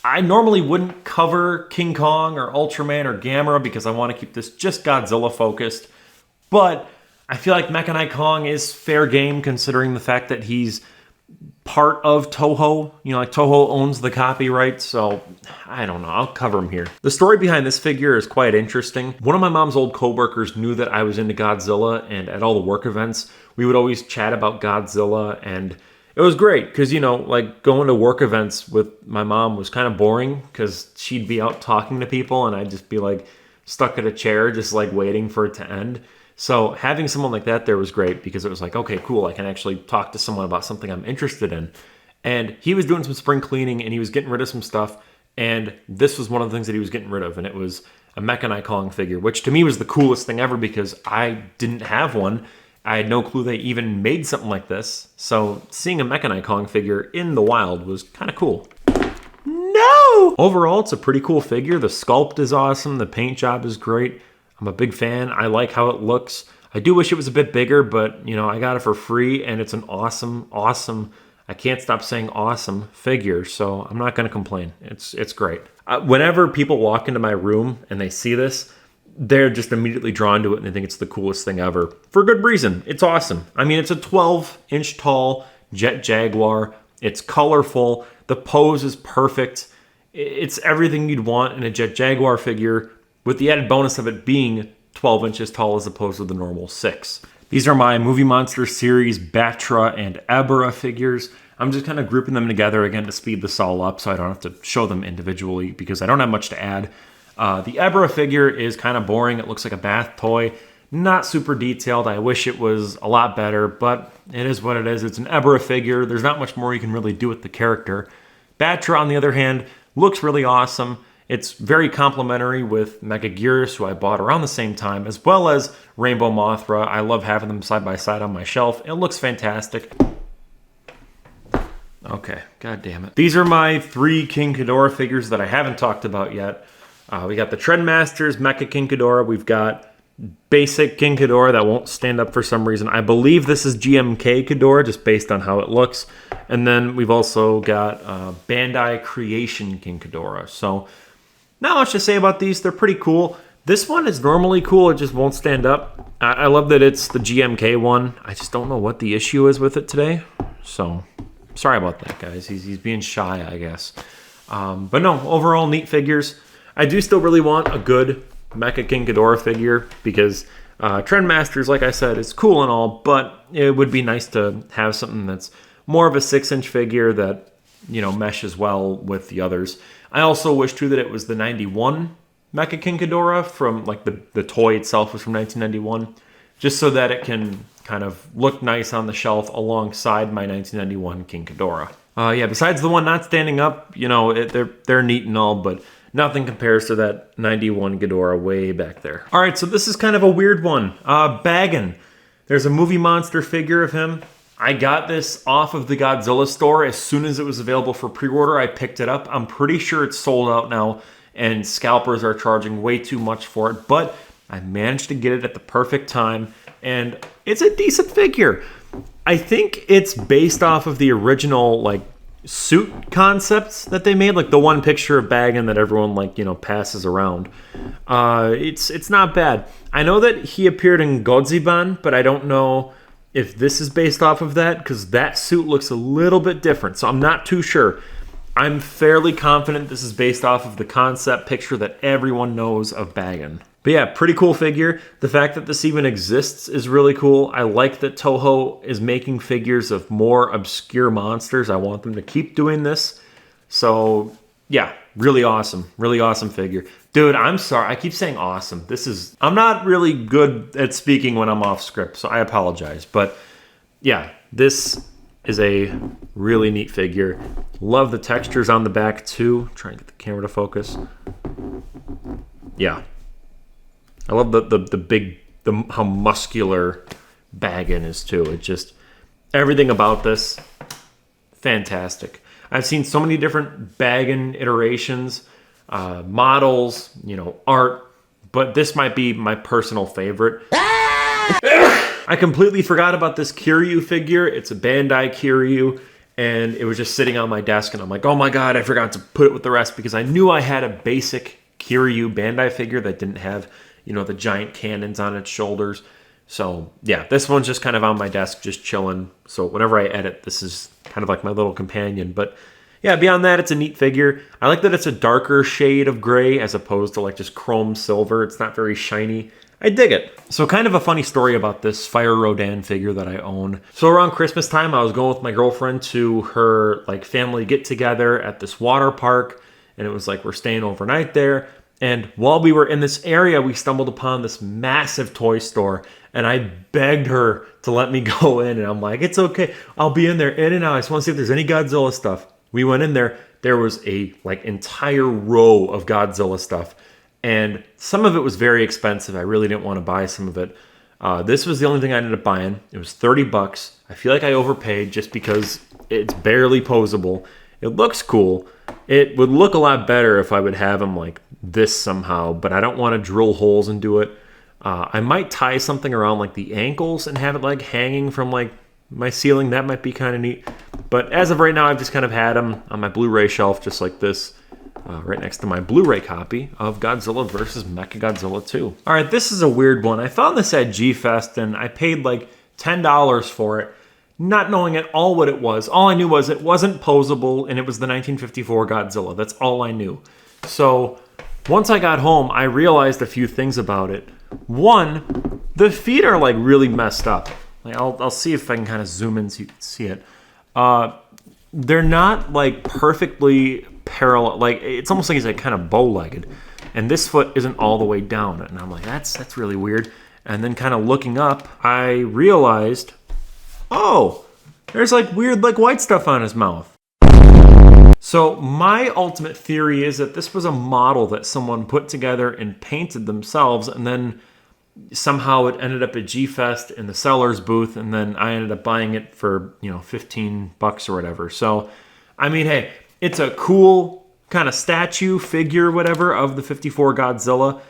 I normally wouldn't cover King Kong or Ultraman or Gamera because I want to keep this just Godzilla focused. But I feel like Mechanikong is fair game considering the fact that he's part of Toho. You know, like Toho owns the copyright, so I don't know. I'll cover him here. The story behind this figure is quite interesting. One of my mom's old coworkers knew that I was into Godzilla, and at all the work events, we would always chat about Godzilla, and it was great because, you know, like going to work events with my mom was kind of boring because she'd be out talking to people and I'd just be like stuck at a chair just like waiting for it to end. So having someone like that there was great because it was like, okay, cool, I can actually talk to someone about something I'm interested in. And he was doing some spring cleaning and he was getting rid of some stuff, and this was one of the things that he was getting rid of, and it was a Mechanikong figure, which to me was the coolest thing ever because I didn't have one. I had no clue they even made something like this. So seeing a Mechanikong figure in the wild was kind of cool. No! Overall, it's a pretty cool figure. The sculpt is awesome. The paint job is great. I'm a big fan. I like how it looks. I do wish it was a bit bigger, but, you know, I got it for free, and it's an awesome, I can't stop saying awesome figure, so I'm not going to complain. It's great. Whenever people walk into my room and they see this, they're just immediately drawn to it, and they think it's the coolest thing ever. For good reason. It's awesome. I mean, it's a 12-inch tall Jet Jaguar. It's colorful. The pose is perfect. It's everything you'd want in a Jet Jaguar figure, with the added bonus of it being 12 inches tall as opposed to the normal 6. These are my Movie Monster series Batra and Ebra figures. I'm just kind of grouping them together again to speed this all up so I don't have to show them individually because I don't have much to add. The Ebra figure is kind of boring. It looks like a bath toy. Not super detailed. I wish it was a lot better, but it is what it is. It's an Ebra figure. There's not much more you can really do with the character. Batra, on the other hand, looks really awesome. It's very complementary with Megaguirus, who I bought around the same time, as well as Rainbow Mothra. I love having them side by side on my shelf. It looks fantastic. Okay, god damn it. These are my 3 King Ghidorah figures that I haven't talked about yet. We got the Trendmasters Mecha King Ghidorah. We've got basic King Ghidorah that won't stand up for some reason. I believe this is GMK Ghidorah, just based on how it looks. And then we've also got Bandai Creation King Ghidorah. So not much to say about these. They're pretty cool. This one is normally cool. It just won't stand up. I love that it's the GMK one. I just don't know what the issue is with it today. So sorry about that, guys. He's being shy, I guess. But no, overall neat figures. I do still really want a good Mecha King Ghidorah figure because Trendmasters, like I said, is cool and all, but it would be nice to have something that's more of a 6-inch figure that, you know, meshes well with the others. I also wish, too, that it was the 91 Mecha King Ghidorah from, like, the toy itself was from 1991, just so that it can kind of look nice on the shelf alongside my 1991 King Ghidorah. Yeah, besides the one not standing up, you know, they're neat and all, but nothing compares to that 91 Ghidorah way back there. All right, so this is kind of a weird one. Baggan. There's a Movie Monster figure of him. I got this off of the Godzilla store as soon as it was available for pre-order. I picked it up. I'm pretty sure it's sold out now, and scalpers are charging way too much for it, but I managed to get it at the perfect time, and it's a decent figure. I think it's based off of the original, like, suit concepts that they made, like the one picture of Baggan that everyone like, you know, passes around. It's not bad. I know that he appeared in Godzilla, but I don't know if this is based off of that, because that suit looks a little bit different, so I'm not too sure. I'm fairly confident this is based off of the concept picture that everyone knows of Baggan. But yeah, pretty cool figure. The fact that this even exists is really cool. I like that Toho is making figures of more obscure monsters. I want them to keep doing this. So yeah, really awesome figure. Dude, I'm sorry, I keep saying awesome. I'm not really good at speaking when I'm off script, so I apologize. But yeah, this is a really neat figure. Love the textures on the back too. Try and get the camera to focus. Yeah. I love how muscular Baggan is too. It just, everything about this, fantastic. I've seen so many different Baggan iterations, models, you know, art, but this might be my personal favorite. I completely forgot about this Kiryu figure. It's a Bandai Kiryu, and it was just sitting on my desk, and I'm like, oh my god, I forgot to put it with the rest, because I knew I had a basic Kiryu Bandai figure that didn't have, you know, the giant cannons on its shoulders. So yeah, this one's just kind of on my desk, just chilling. So whenever I edit, this is kind of like my little companion. But yeah, beyond that, it's a neat figure. I like that it's a darker shade of gray as opposed to like just chrome silver. It's not very shiny. I dig it. So kind of a funny story about this Fire Rodan figure that I own. So around Christmas time, I was going with my girlfriend to her like family get together at this water park. And it was like, we're staying overnight there. And while we were in this area, we stumbled upon this massive toy store. And I begged her to let me go in. And I'm like, it's okay. I'll be in there in and out. I just want to see if there's any Godzilla stuff. We went in there. There was a like entire row of Godzilla stuff. And some of it was very expensive. I really didn't want to buy some of it. This was the only thing I ended up buying. It was $30. I feel like I overpaid just because it's barely posable. It looks cool. It would look a lot better if I would have him like this somehow, but I don't want to drill holes into it. I might tie something around like the ankles and have it like hanging from like my ceiling. That might be kind of neat. But as of right now, I've just kind of had him on my Blu-ray shelf just like this. Right next to my Blu-ray copy of Godzilla vs. Mechagodzilla 2. All right, this is a weird one. I found this at G-Fest, and I paid like $10 for it, not knowing at all what it was. All I knew was it wasn't posable, and it was the 1954 Godzilla. That's all I knew. So once I got home, I realized a few things about it. One, the feet are like really messed up. Like, I'll see if I can kind of zoom in so you can see it. They're not like perfectly parallel, like it's almost like he's like kind of bow-legged, and this foot isn't all the way down, and I'm like, that's really weird. And then kind of looking up, I realized, oh, there's like weird like white stuff on his mouth. So my ultimate theory is that this was a model that someone put together and painted themselves, and then somehow it ended up at G-Fest in the seller's booth, and then I ended up buying it for, you know, $15 or whatever. So I mean, hey, it's a cool kind of statue, figure, whatever, of the 54 Godzilla.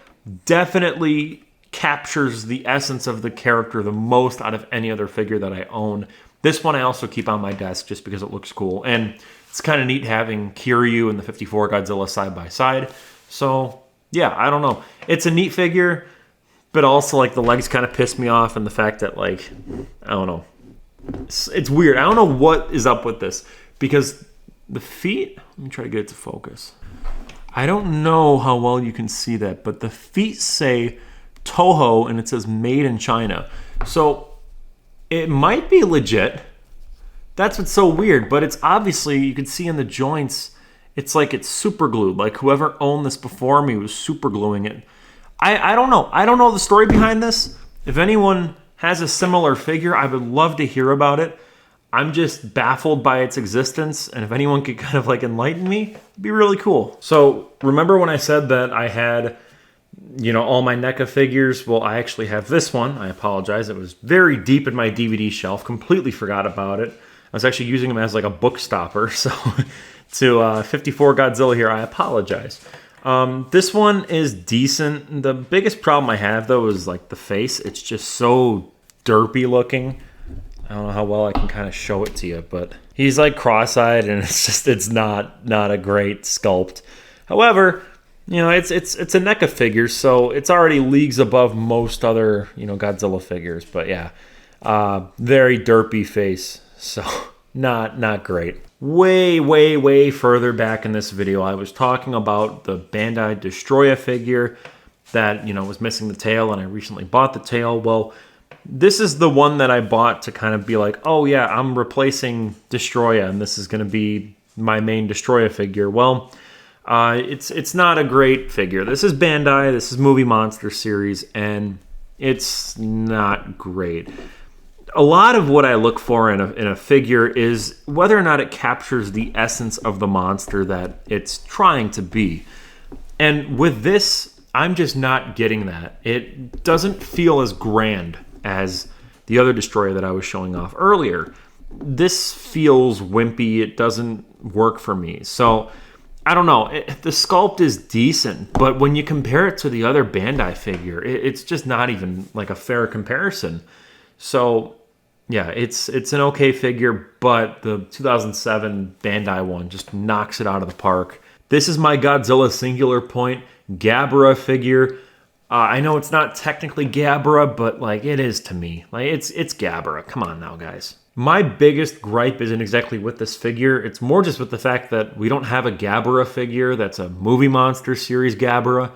Definitely captures the essence of the character the most out of any other figure that I own. This one I also keep on my desk just because it looks cool. And it's kind of neat having Kiryu and the 54 Godzilla side by side. So, yeah, I don't know. It's a neat figure, but also, like, the legs kind of piss me off, and the fact that, like, I don't know. It's weird. I don't know what is up with this, because the feet, let me try to get it to focus. I don't know how well you can see that, but the feet say Toho and it says made in China. So it might be legit. That's what's so weird, but it's obviously, you can see in the joints, it's like it's super glued. Like whoever owned this before me was super gluing it. I don't know. I don't know the story behind this. If anyone has a similar figure, I would love to hear about it. I'm just baffled by its existence, and if anyone could kind of like enlighten me, it'd be really cool. So remember when I said that I had, you know, all my NECA figures? Well, I actually have this one. I apologize. It was very deep in my DVD shelf. Completely forgot about it. I was actually using them as like a book stopper. So to 54 Godzilla here, I apologize. This one is decent. The biggest problem I have though is like the face. It's just so derpy looking. I don't know how well I can kind of show it to you, but He's like cross-eyed, and it's not a great sculpt. However, you know, it's a NECA figure, so it's already leagues above most other, you know, Godzilla figures. But yeah, very derpy face, so not great. Way further back in this video, I was talking about the Bandai Destoroyah figure that, you know, was missing the tail, and I recently bought the tail. Well, this is the one that I bought to kind of be like, oh yeah, I'm replacing Destoroyah, and this is going to be my main Destoroyah figure. Well, it's not a great figure. This is Bandai, this is Movie Monster series, and it's not great. A lot of what I look for in a figure is whether or not it captures the essence of the monster that it's trying to be. And with this, I'm just not getting that. It doesn't feel as grand as the other Destoroyah that I was showing off earlier. This feels wimpy. It doesn't work for me. So, I don't know. The sculpt is decent, but when you compare it to the other Bandai figure, it's just not even like a fair comparison. So, yeah, it's an okay figure, but the 2007 Bandai one just knocks it out of the park. This is my Godzilla Singular Point Gabara figure. I know it's not technically Gabara, but like it is to me. Like it's Gabara. Come on now, guys. My biggest gripe isn't exactly with this figure. It's more just with the fact that we don't have a Gabara figure that's a Movie Monster series Gabara.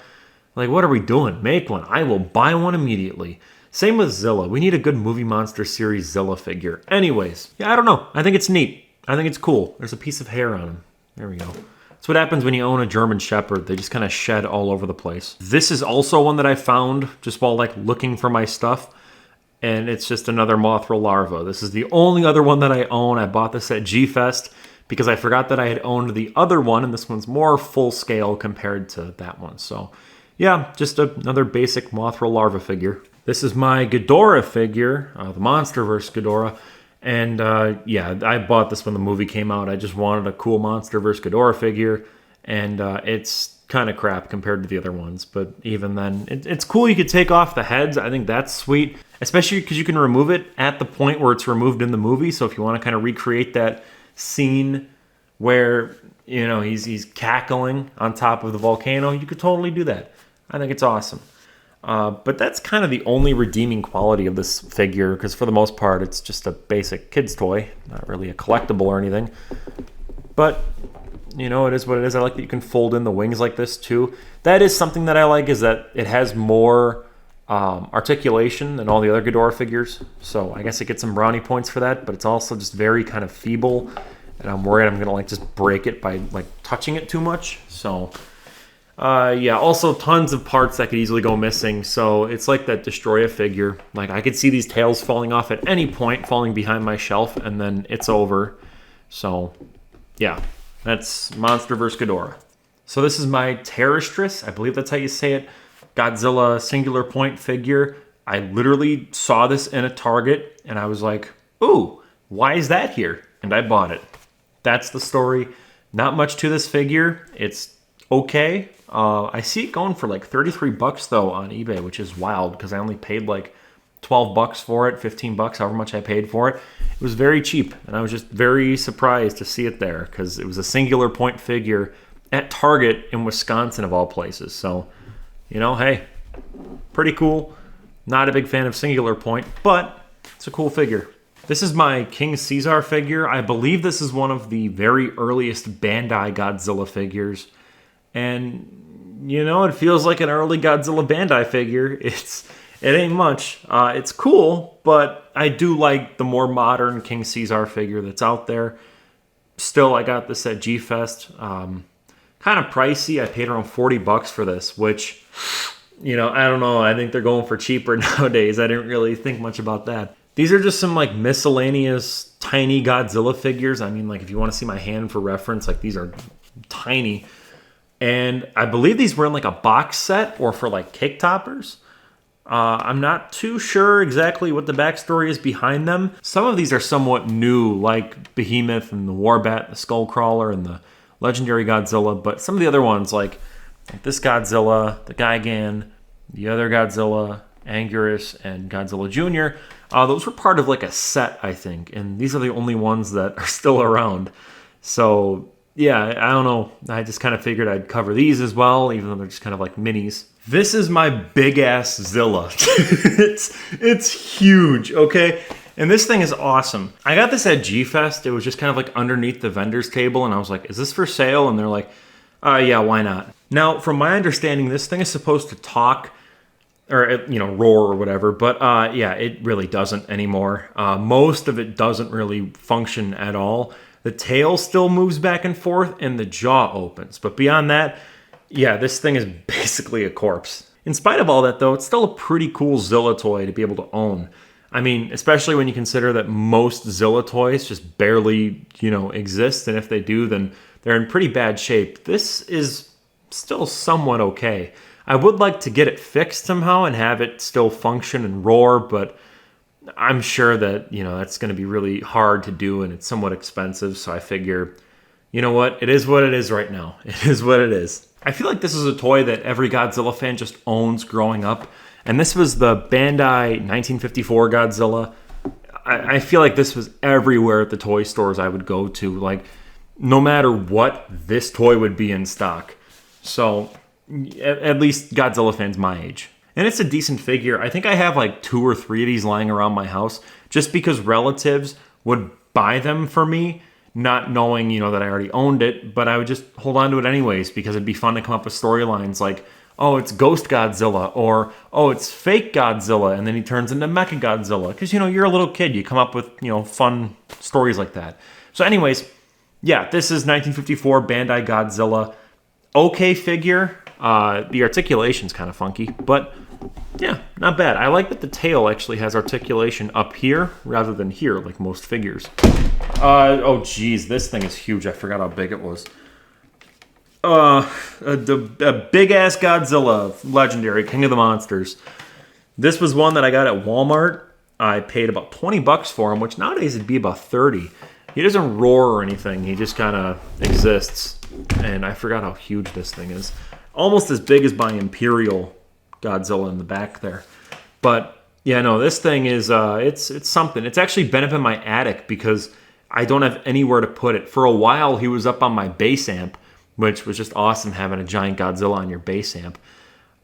Like, what are we doing? Make one. I will buy one immediately. Same with Zilla. We need a good Movie Monster series Zilla figure. Anyways, yeah, I don't know. I think it's neat. I think it's cool. There's a piece of hair on him. There we go. That's what happens when you own a German Shepherd. They just kind of shed all over the place. This is also one that I found just while like looking for my stuff. And it's just another Mothra larva. This is the only other one that I own. I bought this at G-Fest because I forgot that I had owned the other one, and this one's more full scale compared to that one. So yeah, just another basic Mothra larva figure. This is my Ghidorah figure, the MonsterVerse Ghidorah. And yeah, I bought this when the movie came out. I just wanted a cool MonsterVerse Ghidorah figure, and it's kind of crap compared to the other ones. But even then, it's cool you could take off the heads. I think that's sweet, especially because you can remove it at the point where it's removed in the movie. So if you want to kind of recreate that scene where, you know, he's cackling on top of the volcano, you could totally do that. I think it's awesome. But that's kind of the only redeeming quality of this figure, because for the most part, it's just a basic kid's toy, not really a collectible or anything. But, you know, it is what it is. I like that you can fold in the wings like this, too. That is something that I like, is that it has more articulation than all the other Ghidorah figures. So I guess it gets some brownie points for that, but it's also just very kind of feeble, and I'm worried I'm going to, like, just break it by, like, touching it too much. So yeah, also tons of parts that could easily go missing. So it's like that Destoroyah figure. Like, I could see these tails falling off at any point, falling behind my shelf, and then it's over. So yeah, that's MonsterVerse Ghidorah. So this is my Terrestris, I believe that's how you say it, Godzilla Singular Point figure. I literally saw this in a Target, and I was like, ooh, why is that here? And I bought it. That's the story. Not much to this figure. It's okay. I see it going for like 33 bucks though on eBay, which is wild because I only paid like 12 bucks for it, 15 bucks, however much I paid for it. It was very cheap, and I was just very surprised to see it there because it was a Singular Point figure at Target in Wisconsin of all places. So, you know, hey, pretty cool. Not a big fan of Singular Point, but it's a cool figure. This is my King Caesar figure. I believe this is one of the very earliest Bandai Godzilla figures. And, you know, it feels like an early Godzilla Bandai figure. It ain't much. It's cool, but I do like the more modern King Caesar figure that's out there. Still, I got this at G-Fest. Kind of pricey. I paid around 40 bucks for this, which, you know, I don't know. I think they're going for cheaper nowadays. I didn't really think much about that. These are just some, like, miscellaneous tiny Godzilla figures. I mean, like, if you want to see my hand for reference, like, these are tiny. And I believe these were in like a box set or for like cake toppers. I'm not too sure exactly what the backstory is behind them. Some of these are somewhat new, like Behemoth and the Warbat, the Skullcrawler, and the Legendary Godzilla. But some of the other ones, like this Godzilla, the Gigan, the other Godzilla, Anguirus, and Godzilla Jr. Those were part of like a set, I think, and these are the only ones that are still around. So yeah, I don't know. I just kind of figured I'd cover these as well, even though they're just kind of like minis. This is my big ass Zilla. it's huge, okay? And this thing is awesome. I got this at G-Fest. It was just kind of like underneath the vendor's table, and I was like, is this for sale? And they're like, yeah, why not? Now, from my understanding, this thing is supposed to talk, or, you know, roar or whatever, but yeah, it really doesn't anymore. Most of it doesn't really function at all. The tail still moves back and forth, and the jaw opens. But beyond that, yeah, this thing is basically a corpse. In spite of all that, though, it's still a pretty cool Zilla toy to be able to own. I mean, especially when you consider that most Zilla toys just barely, you know, exist, and if they do, then they're in pretty bad shape. This is still somewhat okay. I would like to get it fixed somehow and have it still function and roar, but I'm sure that, you know, that's going to be really hard to do, and it's somewhat expensive, so I figure, you know what, it is what it is right now. It is what it is. I feel like this is a toy that every Godzilla fan just owns growing up, and this was the Bandai 1954 Godzilla. I feel like this was everywhere at the toy stores I would go to. Like, no matter what, this toy would be in stock. So, at least Godzilla fans my age. And it's a decent figure. I think I have like 2 or 3 of these lying around my house just because relatives would buy them for me, not knowing, you know, that I already owned it, but I would just hold on to it anyways because it'd be fun to come up with storylines like, oh, it's Ghost Godzilla, or, oh, it's fake Godzilla, and then he turns into Mechagodzilla. Because, you know, you're a little kid. You come up with, you know, fun stories like that. So anyways, yeah, this is 1954 Bandai Godzilla. Okay figure. The articulation's kind of funky, but yeah, not bad. I like that the tail actually has articulation up here rather than here, like most figures. Oh, geez, this thing is huge. I forgot how big it was. The big-ass Godzilla, legendary, King of the Monsters. This was one that I got at Walmart. I paid about 20 bucks for him, which nowadays would be about 30. He doesn't roar or anything. He just kind of exists. And I forgot how huge this thing is. Almost as big as my Imperial Godzilla in the back there. But, yeah, no, this thing is, it's something. It's actually been up in my attic because I don't have anywhere to put it. For a while, he was up on my base amp, which was just awesome having a giant Godzilla on your base amp.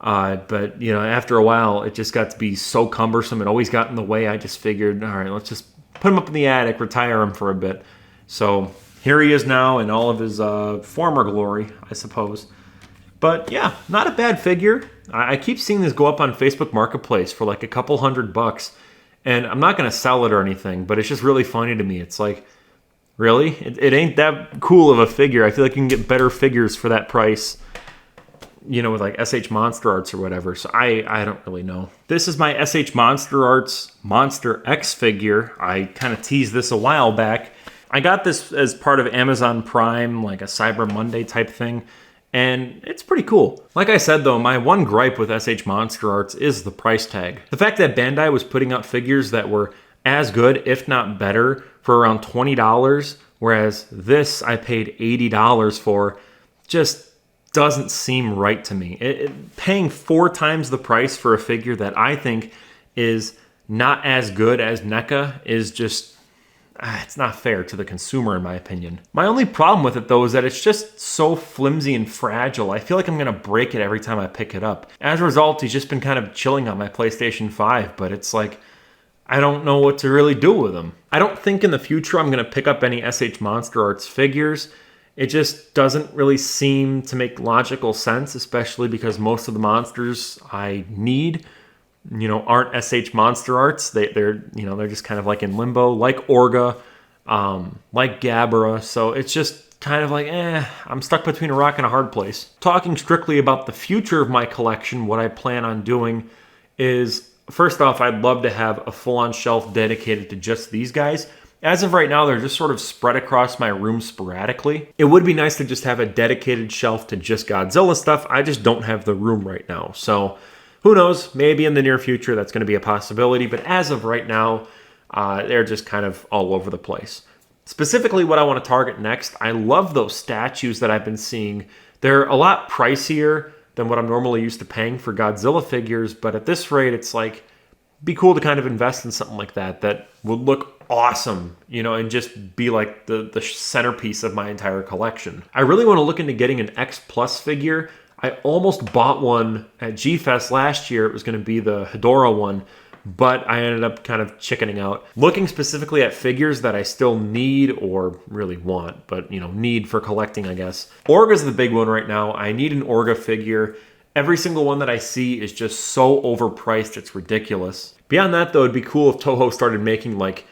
But, you know, after a while, it just got to be so cumbersome. It always got in the way. I just figured, all right, let's just put him up in the attic, retire him for a bit. So here he is now in all of his former glory, I suppose. But, yeah, not a bad figure. I keep seeing this go up on Facebook Marketplace for like a couple $100. And I'm not going to sell it or anything, but it's just really funny to me. It's like, really? It ain't that cool of a figure. I feel like you can get better figures for that price, you know, with like SH MonsterArts or whatever. So I don't really know. This is my SH MonsterArts Monster X figure. I kind of teased this a while back. I got this as part of Amazon Prime, like a Cyber Monday type thing. And it's pretty cool. Like I said, though, my one gripe with SH MonsterArts is the price tag. The fact that Bandai was putting out figures that were as good, if not better, for around $20, whereas this I paid $80 for, just doesn't seem right to me. Paying 4 times the price for a figure that I think is not as good as NECA is just, it's not fair to the consumer, in my opinion. My only problem with it, though, is that it's just so flimsy and fragile. I feel like I'm going to break it every time I pick it up. As a result, he's just been kind of chilling on my PlayStation 5, but it's like, I don't know what to really do with him. I don't think in the future I'm going to pick up any SH MonsterArts figures. It just doesn't really seem to make logical sense, especially because most of the monsters I need, you know, aren't SH MonsterArts. They're just kind of like in limbo, like Orga, like Gamera. So it's just kind of like, I'm stuck between a rock and a hard place. Talking strictly about the future of my collection, what I plan on doing is, first off, I'd love to have a full-on shelf dedicated to just these guys. As of right now, they're just sort of spread across my room sporadically. It would be nice to just have a dedicated shelf to just Godzilla stuff. I just don't have the room right now. So who knows? Maybe in the near future that's going to be a possibility. But as of right now, they're just kind of all over the place. Specifically, what I want to target next, I love those statues that I've been seeing. They're a lot pricier than what I'm normally used to paying for Godzilla figures. But at this rate, it's like, be cool to kind of invest in something like that that would look awesome, you know, and just be like the centerpiece of my entire collection. I really want to look into getting an X Plus figure. I almost bought one at G-Fest last year. It was going to be the Hedorah one, but I ended up kind of chickening out. Looking specifically at figures that I still need or really want, but, you know, need for collecting, I guess. Orga's the big one right now. I need an Orga figure. Every single one that I see is just so overpriced, it's ridiculous. Beyond that, though, it'd be cool if Toho started making, like,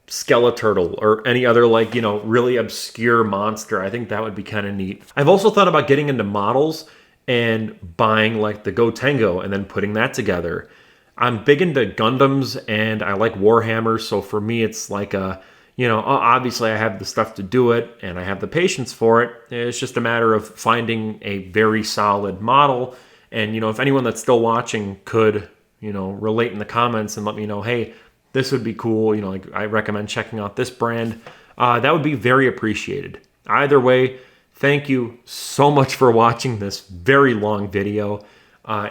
Skeleturtle or any other, like, you know, really obscure monster. I think that would be kind of neat. I've also thought about getting into models and buying, like, the Gotengo and then putting that together. I'm big into Gundams and I like Warhammer, so for me it's like a, you know, obviously I have the stuff to do it and I have the patience for it. It's just a matter of finding a very solid model. And, you know, if anyone that's still watching could, you know, relate in the comments and let me know, hey, this would be cool, you know, like I recommend checking out this brand, that would be very appreciated. Either way, thank you so much for watching this very long video.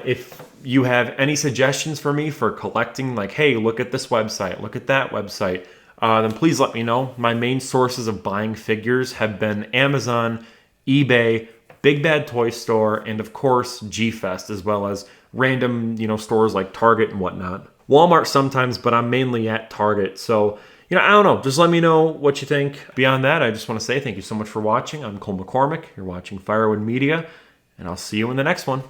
If you have any suggestions for me for collecting, like, hey, look at this website, look at that website, then please let me know. My main sources of buying figures have been Amazon, eBay, Big Bad Toy Store, and of course, G-Fest, as well as random, you know, stores like Target and whatnot. Walmart sometimes, but I'm mainly at Target. So, you know, I don't know. Just let me know what you think. Beyond that, I just want to say thank you so much for watching. I'm Cole McCormick. You're watching Firewood Media, and I'll see you in the next one.